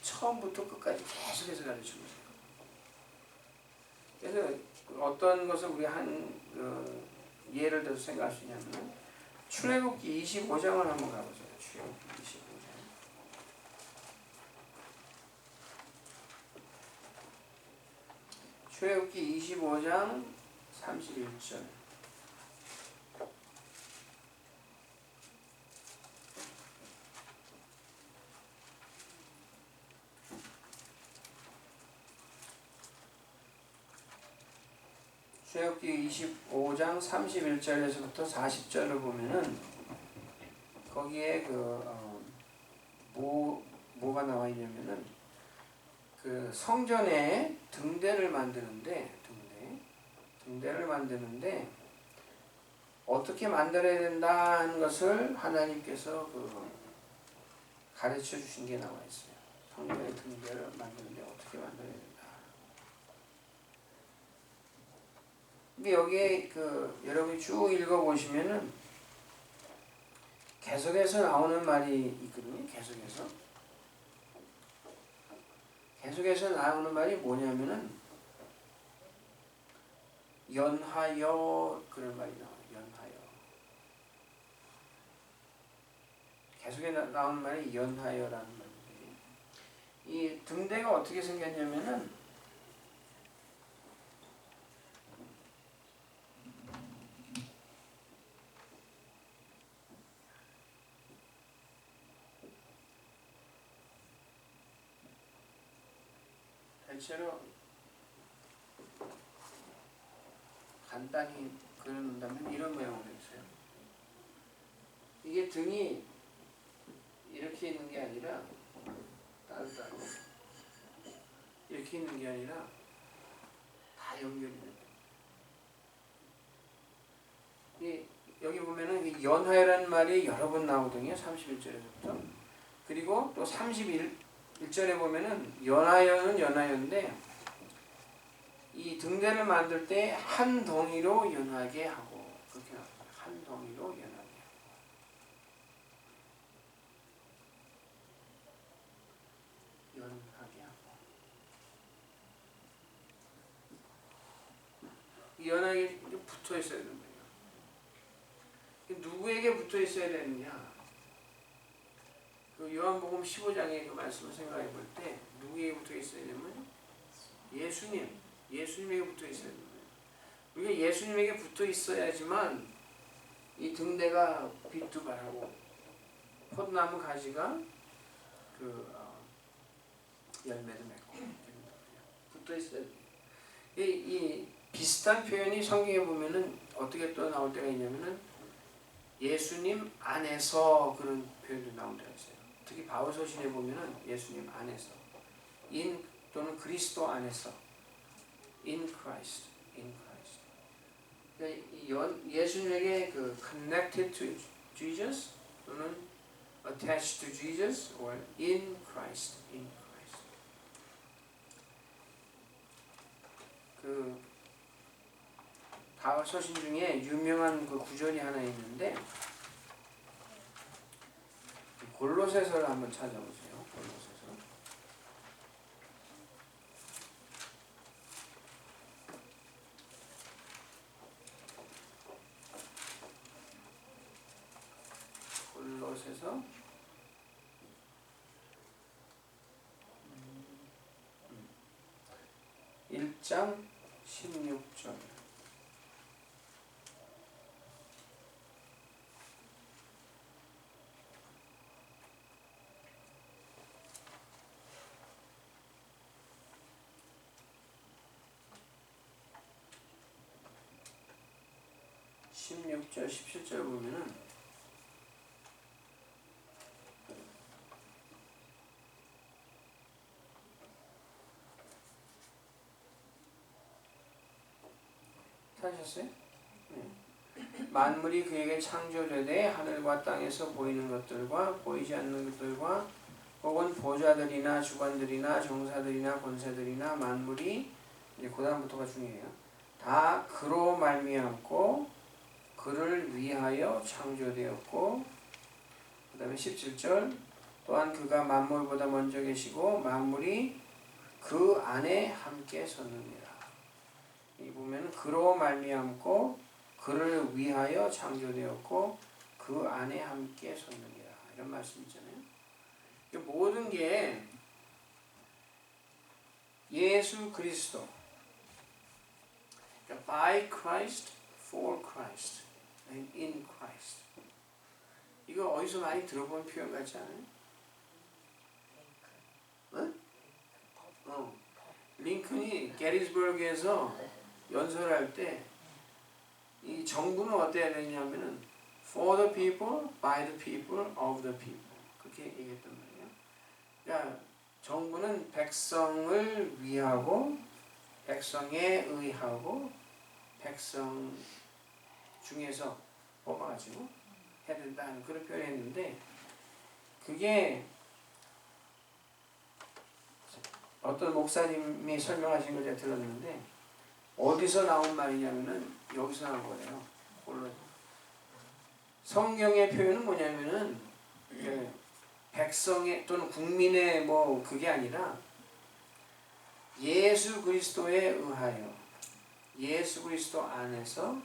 처음부터 끝까지 계속해서 가르치고 있어요. 그래서 어떤 것을 우리 예를 들어서 생각할 수 있냐면 출애굽기 25장을 한번 가보세요. 출애굽기 25장. 출애굽기 25장 31절. 출애굽기 25장 31절에서부터 40절을 보면은 거기에 뭐가 나와 있냐면은 그 성전에 등대를 만드는데 등대를 만드는데 어떻게 만들어야 된다는 것을 하나님께서 가르쳐 주신 게 나와 있어요. 성전에 등대를 만드는데 어떻게 만들어야 된다. 근데 여기에 여러분이 쭉 읽어보시면은 계속해서 나오는 말이 있거든요. 계속해서 나오는 말이 뭐냐면은 연하여 그런 말이 나와요. 연하여. 계속해 나오는 말이 연하여라는 말인데 이 등대가 어떻게 생겼냐면은 대체로 간단히 그려놓는다면 이런 모양으로 있어요. 이게 등이 이렇게 있는 게 아니라 따로 이렇게 있는 게 아니라 다 연결이 돼요. 여기 보면은 연하여라는 말이 여러 번 나오거든요. 31절에서부터. 그리고 또 31절에 보면은 연하여는 연하여인데 이 등대를 만들 때 한 덩이로 연하게 하고 그렇게 나와요. 한 덩이로 연하게 하고 연하게 하고 이 연하게 붙어 있어야 된다. 누구에게 붙어 있어야 되느냐? 요한복음 15장의 그 말씀을 생각해 볼 때 누구에게 붙어 있어야 되냐면 예수님에게 붙어 있어야 됩니다. 우리가 예수님에게 붙어 있어야지만 이 등대가 빛도 발하고 포도나무 가지가 열매도 맺고 붙어 있어야 돼요. 이 비슷한 표현이 성경에 보면은 어떻게 또 나올 때가 있냐면은 예수님 안에서 그런 표현도 나올 때가 있어요. 특히 바울서신에 보면은 예수님 안에서 또는 그리스도 안에서 in Christ. 그러니까 예수님에게 connected to Jesus 또는 attached to Jesus or in Christ. 바울서신 중에 유명한 구절이 하나 있는데 골로새서를 한번 찾아보세요. 골로새서 1장 16절. (16절) (17절) 보면은 찾으셨어요? 네. 만물이 그에게 창조되되 하늘과 땅에서 보이는 것들과 보이지 않는 것들과 혹은 보좌들이나 주관들이나 정사들이나 권세들이나 만물이 이제 그 다음부터가 중요해요. 다 그로 말미암고 그를 위하여 창조되었고 그 다음에 17절 또한 그가 만물보다 먼저 계시고 만물이 그 안에 함께 섰느니라. 이 보면 그로 말미암고 그를 위하여 창조되었고 그 안에 함께 섰느니라 이런 말씀 있잖아요. 모든 게 예수 그리스도 그러니까 by Christ, for Christ, and in Christ 이거 어디서 많이 들어본 표현 같지 않아요? 링컨이 게티스버그에서 연설할 때 이 정부는 어때야 되냐면은 for the people, by the people, of the people 그렇게 얘기했단 말이에요. 그러니까 정부는 백성을 위하고 백성에 의하고 백성 중에서 뽑아가지고 해야 된다는 그런 표현을 했는데 그게 어떤 목사님이 설명하신 걸 제가 들었는데 어디서 나온 말이냐면은 여기서 나온 거예요. 성경의 표현은 뭐냐면은 백성의 또는 국민의 뭐 그게 아니라 예수 그리스도에 의하여 예수 그리스도 안에서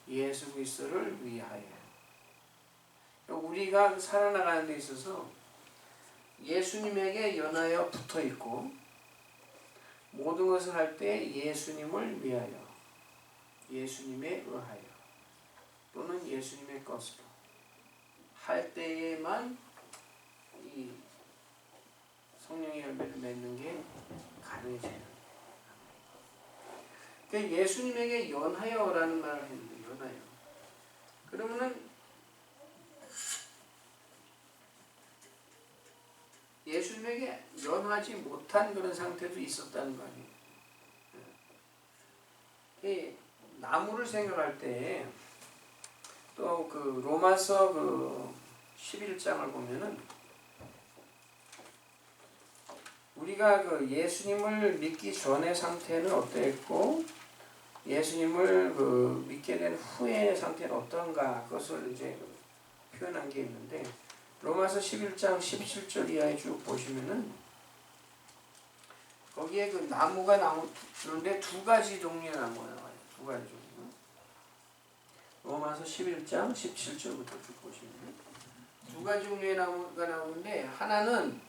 예수 그리스도를 위하여 우리가 살아나가는 데 있어서 예수님에게 연하여 붙어 있고 모든 것을 할 때 예수님을 위하여 예수님에 의하여 또는 예수님의 것으로 할 때에만 이 성령의 열매를 맺는 게 가능해져요. 그러니까 예수님에게 연하여라는 말을 했는데 연하여 그러면은 예수님에게 연하지 못한 그런 상태도 있었다는 거 아니에요. 나무를 생각할 때 또 그 로마서 그 11장을 보면은 우리가 그 예수님을 믿기 전의 상태는 어땠고 예수님을 그 믿게 된 후의 상태는 어떤가 그것을 이제 표현한 게 있는데 로마서 11장 17절 이하에 쭉 보시면은 거기에 그 나무가 나오는데 두 가지 종류의 나무가 나와요. 두 가지 종류. 로마서 11장 17절부터 쭉 보시면 두 가지 종류의 나무가 나오는데 하나는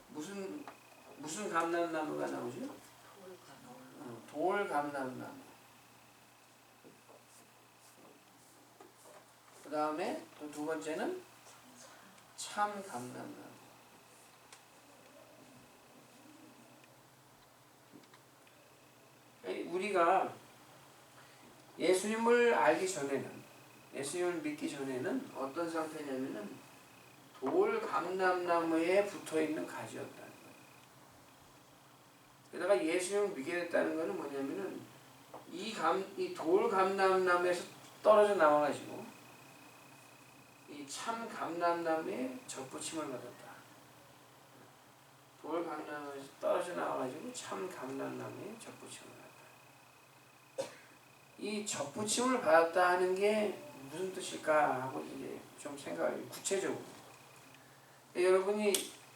무슨 감람나무가 나오죠? 돌감람나무. 그 다음에 또 두 번째는 참감람나무. 우리가 예수님을 알기 전에는 예수님을 믿기 전에는 어떤 상태냐면은 돌감람나무에 붙어있는 가지였다는 거예요. 게다가 예수님을 믿게 됐다는 것은 뭐냐면은 이 돌감람나무에서 떨어져 나와가지고 이 참감람나무에 접붙임을 받았다. 돌감람나무에서 떨어져 나와가지고 참감람나무에 접붙임을 받았다. 이 접붙임을 받았다 하는 게 무슨 뜻일까 하고 이제 좀 생각을 구체적으로 여러분이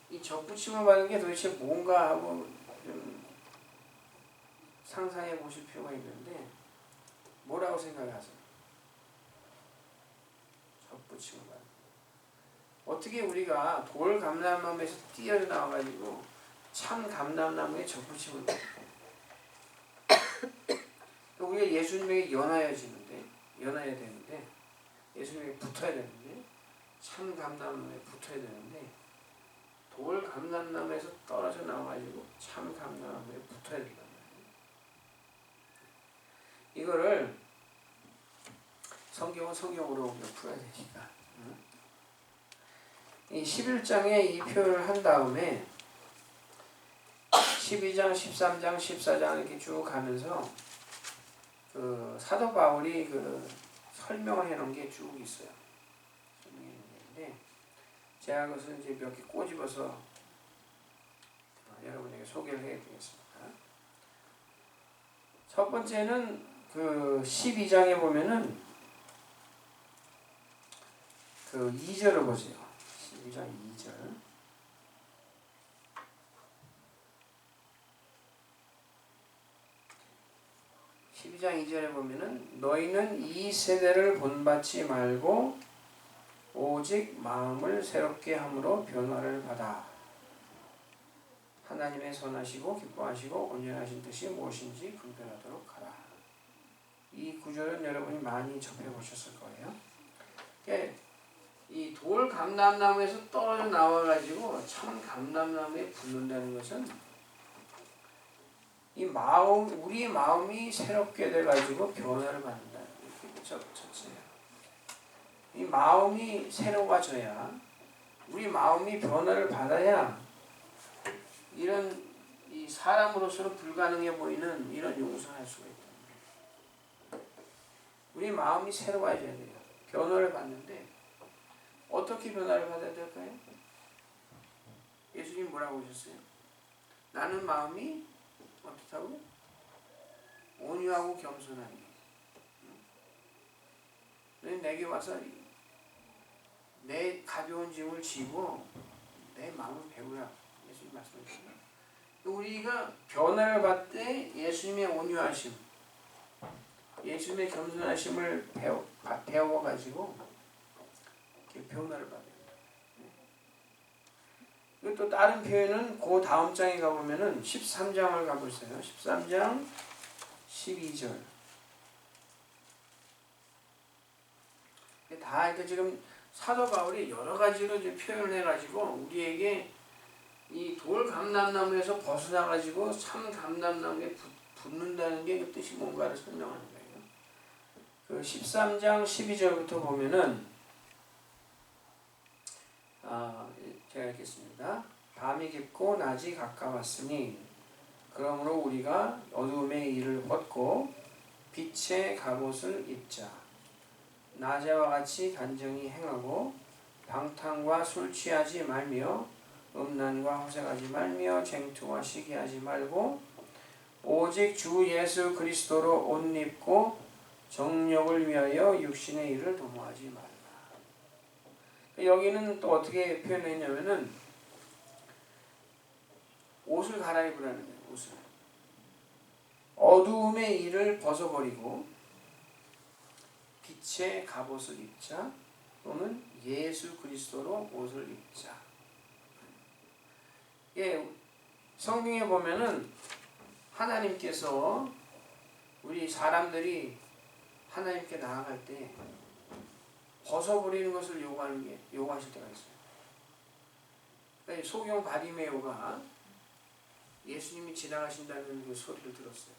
이 접붙임을 받는 게 도대체 뭔가 하고 좀 상상해 보실 필요가 있는데 뭐라고 생각하세요? 접붙임을 받는 어떻게 우리가 돌감람나무에서 뛰어나와가지고 참감람나무에 접붙임을 받을까? 우리가 예수님에게 연하여야 되는데 예수님에게 붙어야 되는데 참감람나무에 붙어야 되는데 돌감람나무에서 떨어져 나와가지고 참감람나무에 붙어야 된단 말이에요. 이거를 성경은 성경으로 풀어야 되니까 이 11장에 이 표현을 한 다음에 12장, 13장, 14장 이렇게 쭉 가면서 사도 바울이 그 설명을 해놓은 게 쭉 있어요. 설명해 놓은 게 있는데 제가 그것을 이제 몇 개 꼬집어서 여러분에게 소개를 해드리겠습니다. 첫 번째는 그 12장에 보면은 그 2절을 보세요. 12장 2절. 12장 2절에 보면은 너희는 이 세대를 본받지 말고 오직 마음을 새롭게 함으로 변화를 받아 하나님의 선하시고 기뻐하시고 온전하신 뜻이 무엇인지 분별하도록 하라. 이 구절은 여러분이 많이 접해보셨을 거예요. 이 돌 감람나무에서 떨어져 나와가지고 참 감람나무에 붙는다는 것은 이 마음, 우리 마음이 새롭게 돼가지고 변화를 받는다. 이게 첫째예요. 이 마음이 새로워져야, 우리 마음이 변화를 받아야 이런 이 사람으로서는 불가능해 보이는 이런 용서를 할 수가 있다. 우리 마음이 새로워져야 돼요. 변화를 받는데 어떻게 변화를 받아야 될까요? 예수님 뭐라고 하셨어요? 나는 마음이 어떻다고? 온유하고 겸손하니. 너희 내게 와서 내 가벼운 짐을 지고 내 마음을 배우라. 예수님 말씀하셨어요. 우리가 변화를 받을 때 예수님의 온유하심, 예수님의 겸손하심을 배워가지고 이렇게 변화를 받아요. 그리고 또 다른 표현은 그 다음 장에 가보면은 13장을 가보세요. 13장 12절. 다 이렇게 지금 사도 바울이 여러 가지로 이제 표현을 해가지고 우리에게 이 돌 감람나무에서 벗어나가지고 참 감람나무에 붙는다는 게 그 뜻이 뭔가를 설명하는 거예요. 그 13장 12절부터 보면은 제가 읽겠습니다. 밤이 깊고 낮이 가까웠으니 그러므로 우리가 어두움의 일을 벗고 빛의 갑옷을 입자. 낮에와 같이 단정히 행하고 방탕과 술 취하지 말며 음란과 호색하지 말며 쟁투와 시기하지 말고 오직 주 예수 그리스도로 옷 입고 정욕을 위하여 육신의 일을 도모하지 말라. 여기는 또 어떻게 표현했냐면은 옷을 갈아입으라는 거예요. 옷을. 어두움의 일을 벗어버리고 빛의 갑옷을 입자. 또는 예수 그리스도로 옷을 입자. 예, 성경에 보면은 하나님께서 우리 사람들이 하나님께 나아갈 때 벗어버리는 것을 요구하실 때가 있어요. 그러니까 소경 바리메오가 예수님이 지나가신다는 그 소리를 들었어요.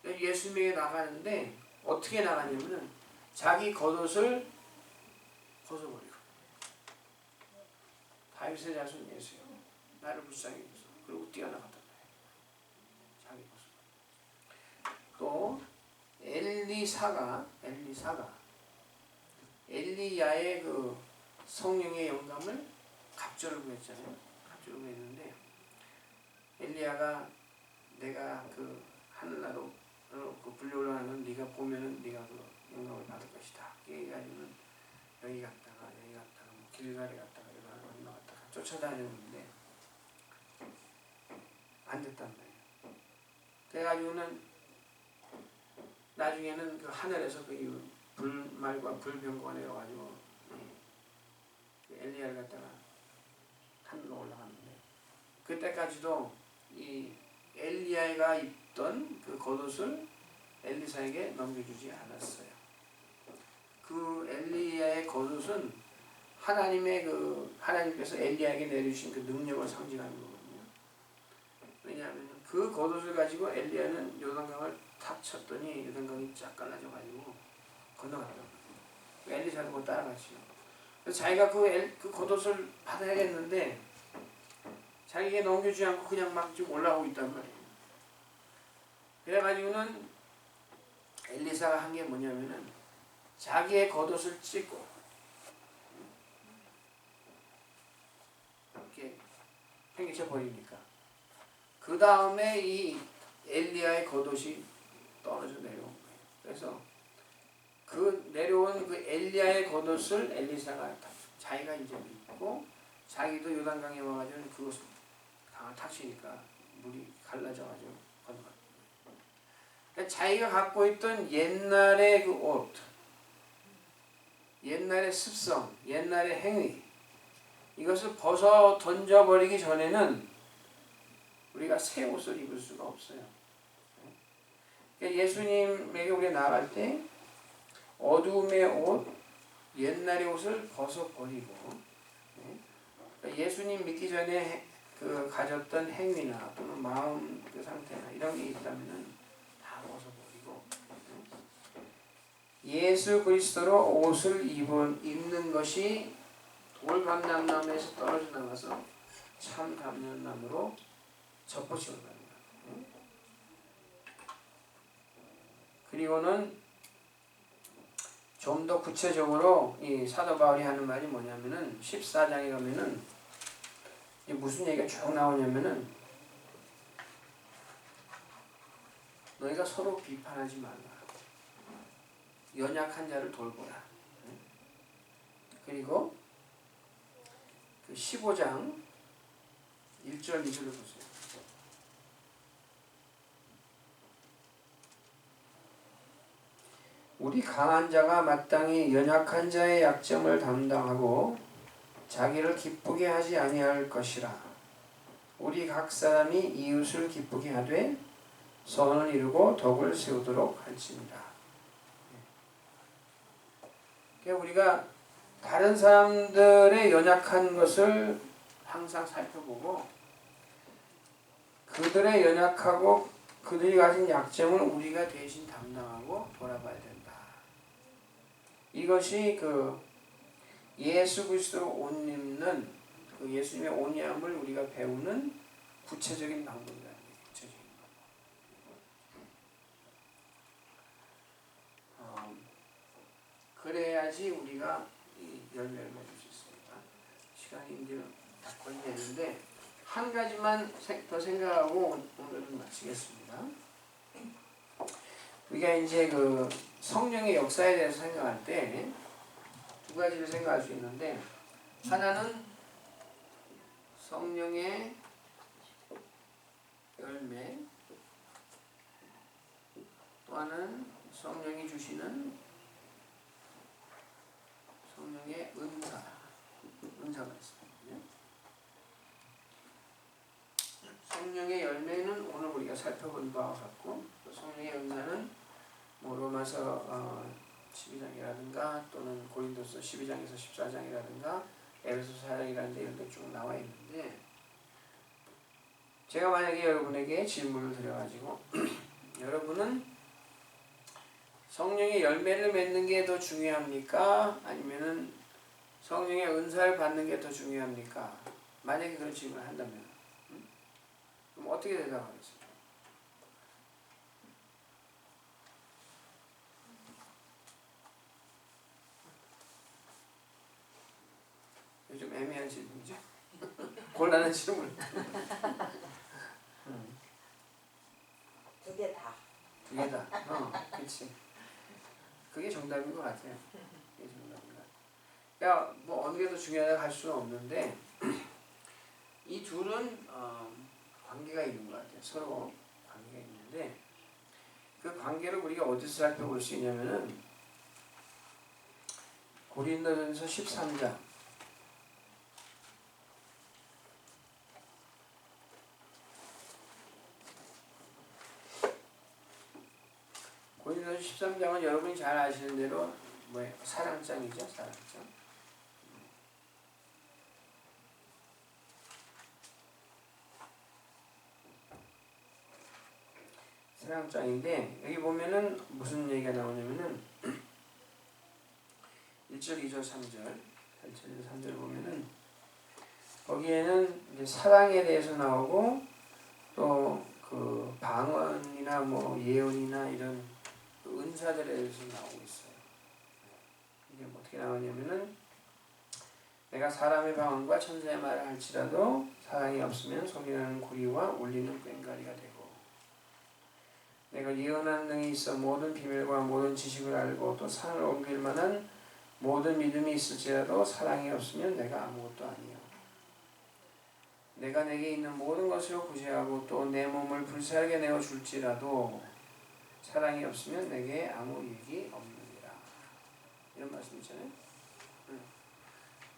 예수님에게 나가는데 어떻게 나가냐면은 자기 겉옷을 벗어버리고 다윗의 자손 예수여 나를 불쌍히 여기소. 그리고 뛰어나갔단 말이에요. 자기 겉옷. 또 엘리사가 엘리야의 그 성령의 영감을 갑절을 구했잖아요. 갑절을 구했는데 엘리야가 내가 그 하늘나라로 그 불려올라가는 네가 보면은 네가 그 영감을 받을 것이다. 그래가지고는 여기 갔다가 뭐 길갈에 갔다가 여기 갔다가 쫓아다녔는데 안 됐단 말이에요. 그래가지고는 나중에는 그 하늘에서 그 불말과 불병거가 내려가지고 엘리야를 갖다가 하늘로 올라갔는데 그때까지도 이 엘리야가 입던 그 겉옷을 엘리사에게 넘겨주지 않았어요. 그 엘리야의 겉옷은 하나님께서 엘리야에게 내려주신 그 능력을 상징하는 거거든요. 왜냐하면 그 겉옷을 가지고 엘리야는 요단강을 탁 쳤더니 요단강이 쫙 갈라져가지고 건너갔다고. 엘리사도 못 따라갔죠. 그래서 자기가 그 겉옷을 받아야겠는데 자기에게 넘겨주지 않고 그냥 막 좀 올라오고 있단 말이에요. 그래가지고는 엘리사가 한 게 뭐냐면은 자기의 겉옷을 찢고 이렇게 행기쳐 버리니까 그 다음에 이 엘리야의 겉옷이 떨어져 내려온 거예요. 그래서 그 내려온 그 엘리야의 겉옷을 엘리사가 자기가 이제 입고 자기도 요단강에 와가지고 그것을 강을 탁치니까 물이 갈라져가지고 건너갔어요. 그러니까 자기가 갖고 있던 옛날의 그 옷, 옛날의 습성, 옛날의 행위 이것을 벗어 던져버리기 전에는 우리가 새 옷을 입을 수가 없어요. 그러니까 예수님에게 우리가 나아갈 때 어두움의 옷, 옛날의 옷을 벗어버리고 그러니까 예수님 믿기 전에 그 가졌던 행위나 또는 마음 그 상태나 이런 게 있다면은 다 벗어버리고 예수 그리스도로 옷을 입는 것이 돌감람나무에서 떨어져 나가서 참 감람나무로 접붙이는 겁니다. 그리고는 좀 더 구체적으로 이 사도 바울이 하는 말이 뭐냐면은 14장에 가면은 무슨 얘기가 쭉 나오냐면은 너희가 서로 비판하지 말라. 연약한 자를 돌보라. 그리고 그 15장 1절 2절을 보세요. 우리 강한 자가 마땅히 연약한 자의 약점을 담당하고 자기를 기쁘게 하지 아니할 것이라. 우리 각 사람이 이웃을 기쁘게 하되 선을 이루고 덕을 세우도록 할지니라. 그러니까 우리가 다른 사람들의 연약한 것을 항상 살펴보고 그들의 연약하고 그들이 가진 약점을 우리가 대신 담당하고 돌아봐야 된다. 이것이 그 예수 그리스도로 옷 입는 그 예수님의 옷 입음을 우리가 배우는 구체적인 방법이라는 거예요. 구체적인 방법. 그래야지 우리가 이 열매를 맺을 수 있습니다. 시간이 이제 다 거의 되는데 한 가지만 더 생각하고 오늘은 마치겠습니다. 우리가 이제 그 성령의 역사에 대해서 생각할 때 두 가지를 생각할 수 있는데 하나는 성령의 열매, 또 하나는 성령이 주시는 성령의 은사가 있습니다. 성령의 열매는 오늘 우리가 살펴본 바와 같고 성령의 은사는 뭐 로마서 12장이라든가 또는 고린도서 12장에서 14장이라든가 에베소 4장이라는 데 이런 데 쭉 나와 있는데 제가 만약에 여러분에게 질문을 드려가지고 여러분은 성령의 열매를 맺는 게 더 중요합니까? 아니면은 성령의 은사를 받는 게 더 중요합니까? 만약에 그런 질문을 한다면 그럼 어떻게 대답하겠습니까? 좀 애매한 질문이죠. 곤란한 질문. 두 개 다. 두 개 다. 그렇지. 그게 정답인 것 같아요. 그게 정답인 것 같아요. 그러니까 뭐 어느 게 더 중요하다고 할 수는 없는데 이 둘은 관계가 있는 것 같아요. 서로 관계가 있는데 그 관계를 우리가 어디서 살펴볼 수 있냐면은 고린도전서 13장 고린도전서 13장은 여러분이 잘 아시는 대로 뭐예요? 사랑장이죠. 사랑장. 사랑장인데 여기 보면은 무슨 얘기가 나오냐면은 1절, 2절, 3절 1절, 3절 보면은 거기에는 이제 사랑에 대해서 나오고 또 그 방언이나 뭐 예언이나 이런 은사들에 대해서 나오고 있어요. 이게 어떻게 나오냐면은 내가 사람의 방언과 천사의 말을 할지라도 사랑이 없으면 소리나는 고리와 울리는 꽹과리가 되고, 내가 예언하는 능이 있어 모든 비밀과 모든 지식을 알고 또 산을 옮길 만한 모든 믿음이 있을지라도 사랑이 없으면 내가 아무것도 아니요. 내가 내게 있는 모든 것을 구제하고 또 내 몸을 불사르게 내어 줄지라도 사랑이 없으면 내게 아무 유익이 없느니라. 이런 말씀 있잖아요.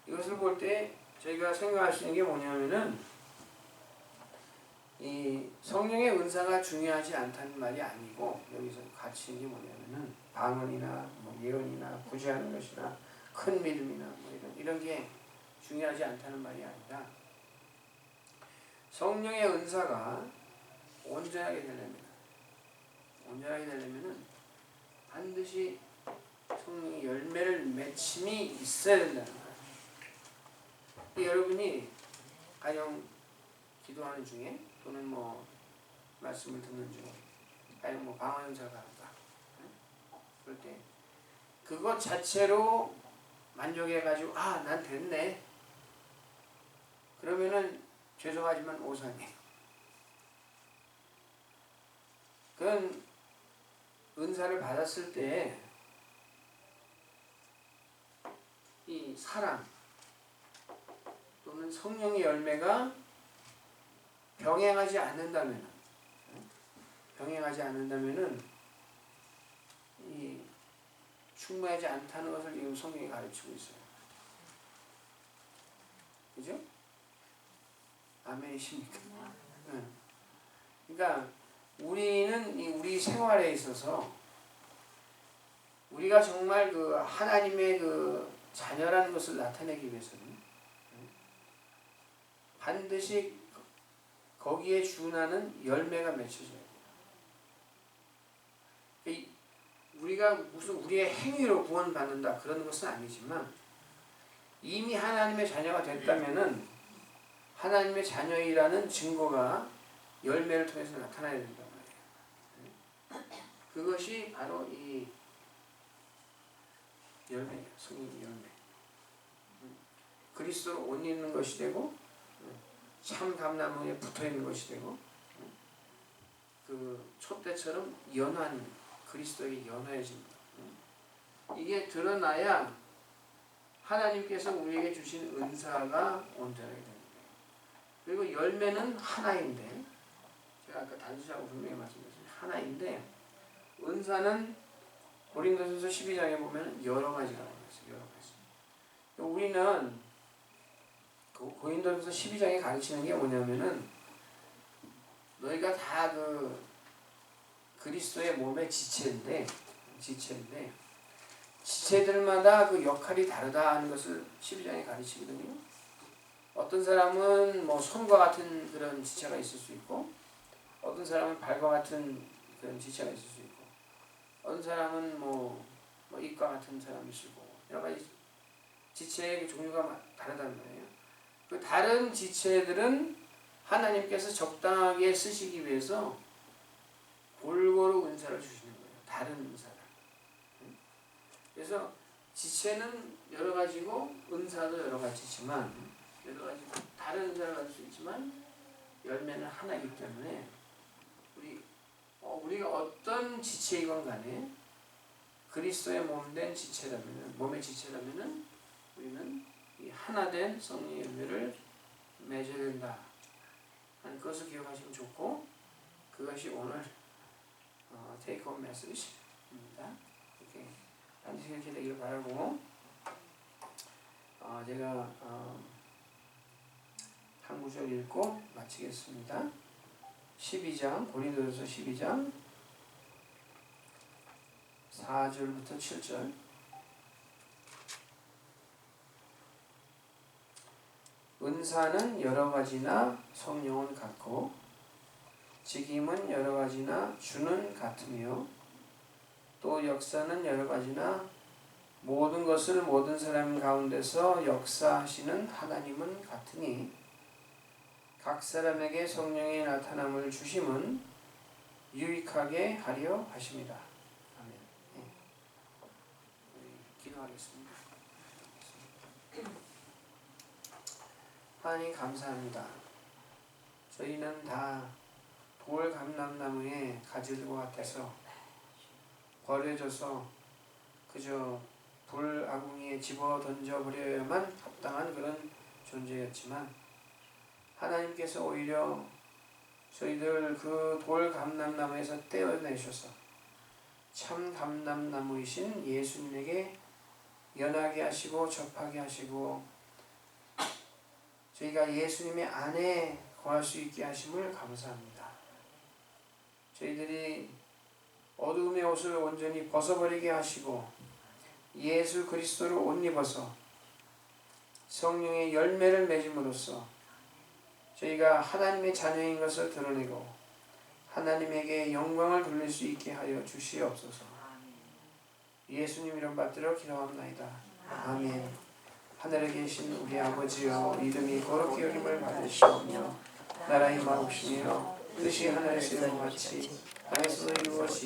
이것을 볼 때 저희가 생각할 수 있는 게 뭐냐면은 이 성령의 은사가 중요하지 않다는 말이 아니고, 여기서 가르치는 게 뭐냐면은 방언이나 뭐 예언이나 구제하는 것이나 큰 믿음이나 뭐 이런 게 중요하지 않다는 말이 아니라, 성령의 은사가 온전하게 되려면은 반드시 성령의 열매를 맺힘이 있어야 된다는 거예요. 여러분이 가령 기도하는 중에 또는 뭐 말씀을 듣는 중에 가령 뭐 방언 은사가 한다, 그럴 때 그것 자체로 만족해가지고 난 됐네, 그러면은 죄송하지만 오산이에요. 그건 은사를 받았을 때 이 사랑 또는 성령의 열매가 병행하지 않는다면은 이 충분하지 않다는 것을 지금 성경이 가르치고 있어요. 그죠? 아멘이십니까? 그러니까 우리는 우리 생활에 있어서 우리가 정말 그 하나님의 그 자녀라는 것을 나타내기 위해서는 반드시 거기에 준하는 열매가 맺혀져야 돼요. 우리가 무슨 우리의 행위로 구원받는다 그런 것은 아니지만, 이미 하나님의 자녀가 됐다면은 하나님의 자녀이라는 증거가 열매를 통해서 나타나야 된단 말이에요. 그것이 바로 이 열매예요. 성령의 열매. 그리스도로 옷 입는 것이 되고, 참 감나무에 붙어 있는 것이 되고, 그 촛대처럼 연한 그리스도에게 연해집니다. 이게 드러나야 하나님께서 우리에게 주신 은사가 온전하게 됩니다. 그리고 열매는 하나인데, 제가 아까 단수하고 분명히 말씀드렸습니다. 하나인데, 은사는 고린도전서 12장에 보면 여러 가지가 나와 있어요. 여러 가지. 우리는 그 고린도전서 12장에 가르치는 게 뭐냐면은, 너희가 다 그 그리스도의 몸의 지체인데 지체들마다 그 역할이 다르다 하는 것을 12장에 가르치거든요. 어떤 사람은 뭐 손과 같은 그런 지체가 있을 수 있고, 어떤 사람은 발과 같은 그런 지체가 있을 수 있고, 어떤 사람은 뭐 입과 같은 사람이 있을 거고, 여러 가지 지체의 종류가 다르다는 거예요. 그 다른 지체들은 하나님께서 적당하게 쓰시기 위해서 골고루 은사를 주시는 거예요. 다른 은사를. 그래서 지체는 여러 가지고 은사도 여러 가지지만, 여러 가지 다른 은사를 받을 수 있지만 열매는 하나이기 때문에 우리가 어떤 지체이건 간에 그리스도의 몸된 지체라면은, 몸의 지체라면은 우리는 이 하나된 성령의 열매를 맺어야 된다 하는 것을 기억하시면 좋고, 그것이 오늘 take home message입니다. 이렇게 반드시 이렇게 되기를 바라고, 제가 한 구절 읽고 마치겠습니다. 12장, 고린도전서 12장 4절부터 7절. 은사는 여러 가지나 성령은 같고, 직임은 여러 가지나 주는 같으며, 또 역사는 여러 가지나 모든 것을 모든 사람 가운데서 역사하시는 하나님은 같으니, 각 사람에게 성령의 나타남을 주심은 유익하게 하려 하십니다. 아멘. 기도하겠습니다. 하나님 감사합니다. 저희는 다 돌 감람나무에 가지들과 같아서 버려져서 그저 불 아궁이에 집어 던져버려야만 합당한 그런 존재였지만 하나님께서 오히려 저희들 그 돌 감람나무에서 떼어내셔서 참 감람나무이신 예수님에게 연하게 하시고 접하게 하시고 저희가 예수님의 안에 거할 수 있게 하심을 감사합니다. 저희들이 어두움의 옷을 온전히 벗어버리게 하시고 예수 그리스도로 옷 입어서 성령의 열매를 맺음으로써 저희가 하나님의 자녀인 것을 드러내고 하나님에게 영광을 돌릴 수 있게 하여 주시옵소서. 예수님 이름 받들어 기도합나이다. 아멘. 하늘에 계신 우리 아버지여, 이름이 거룩히 여김을 받으시오며 나라의 마옵시며 뜻이 하늘에서 이루어같이 땅에서도 이루어지이다.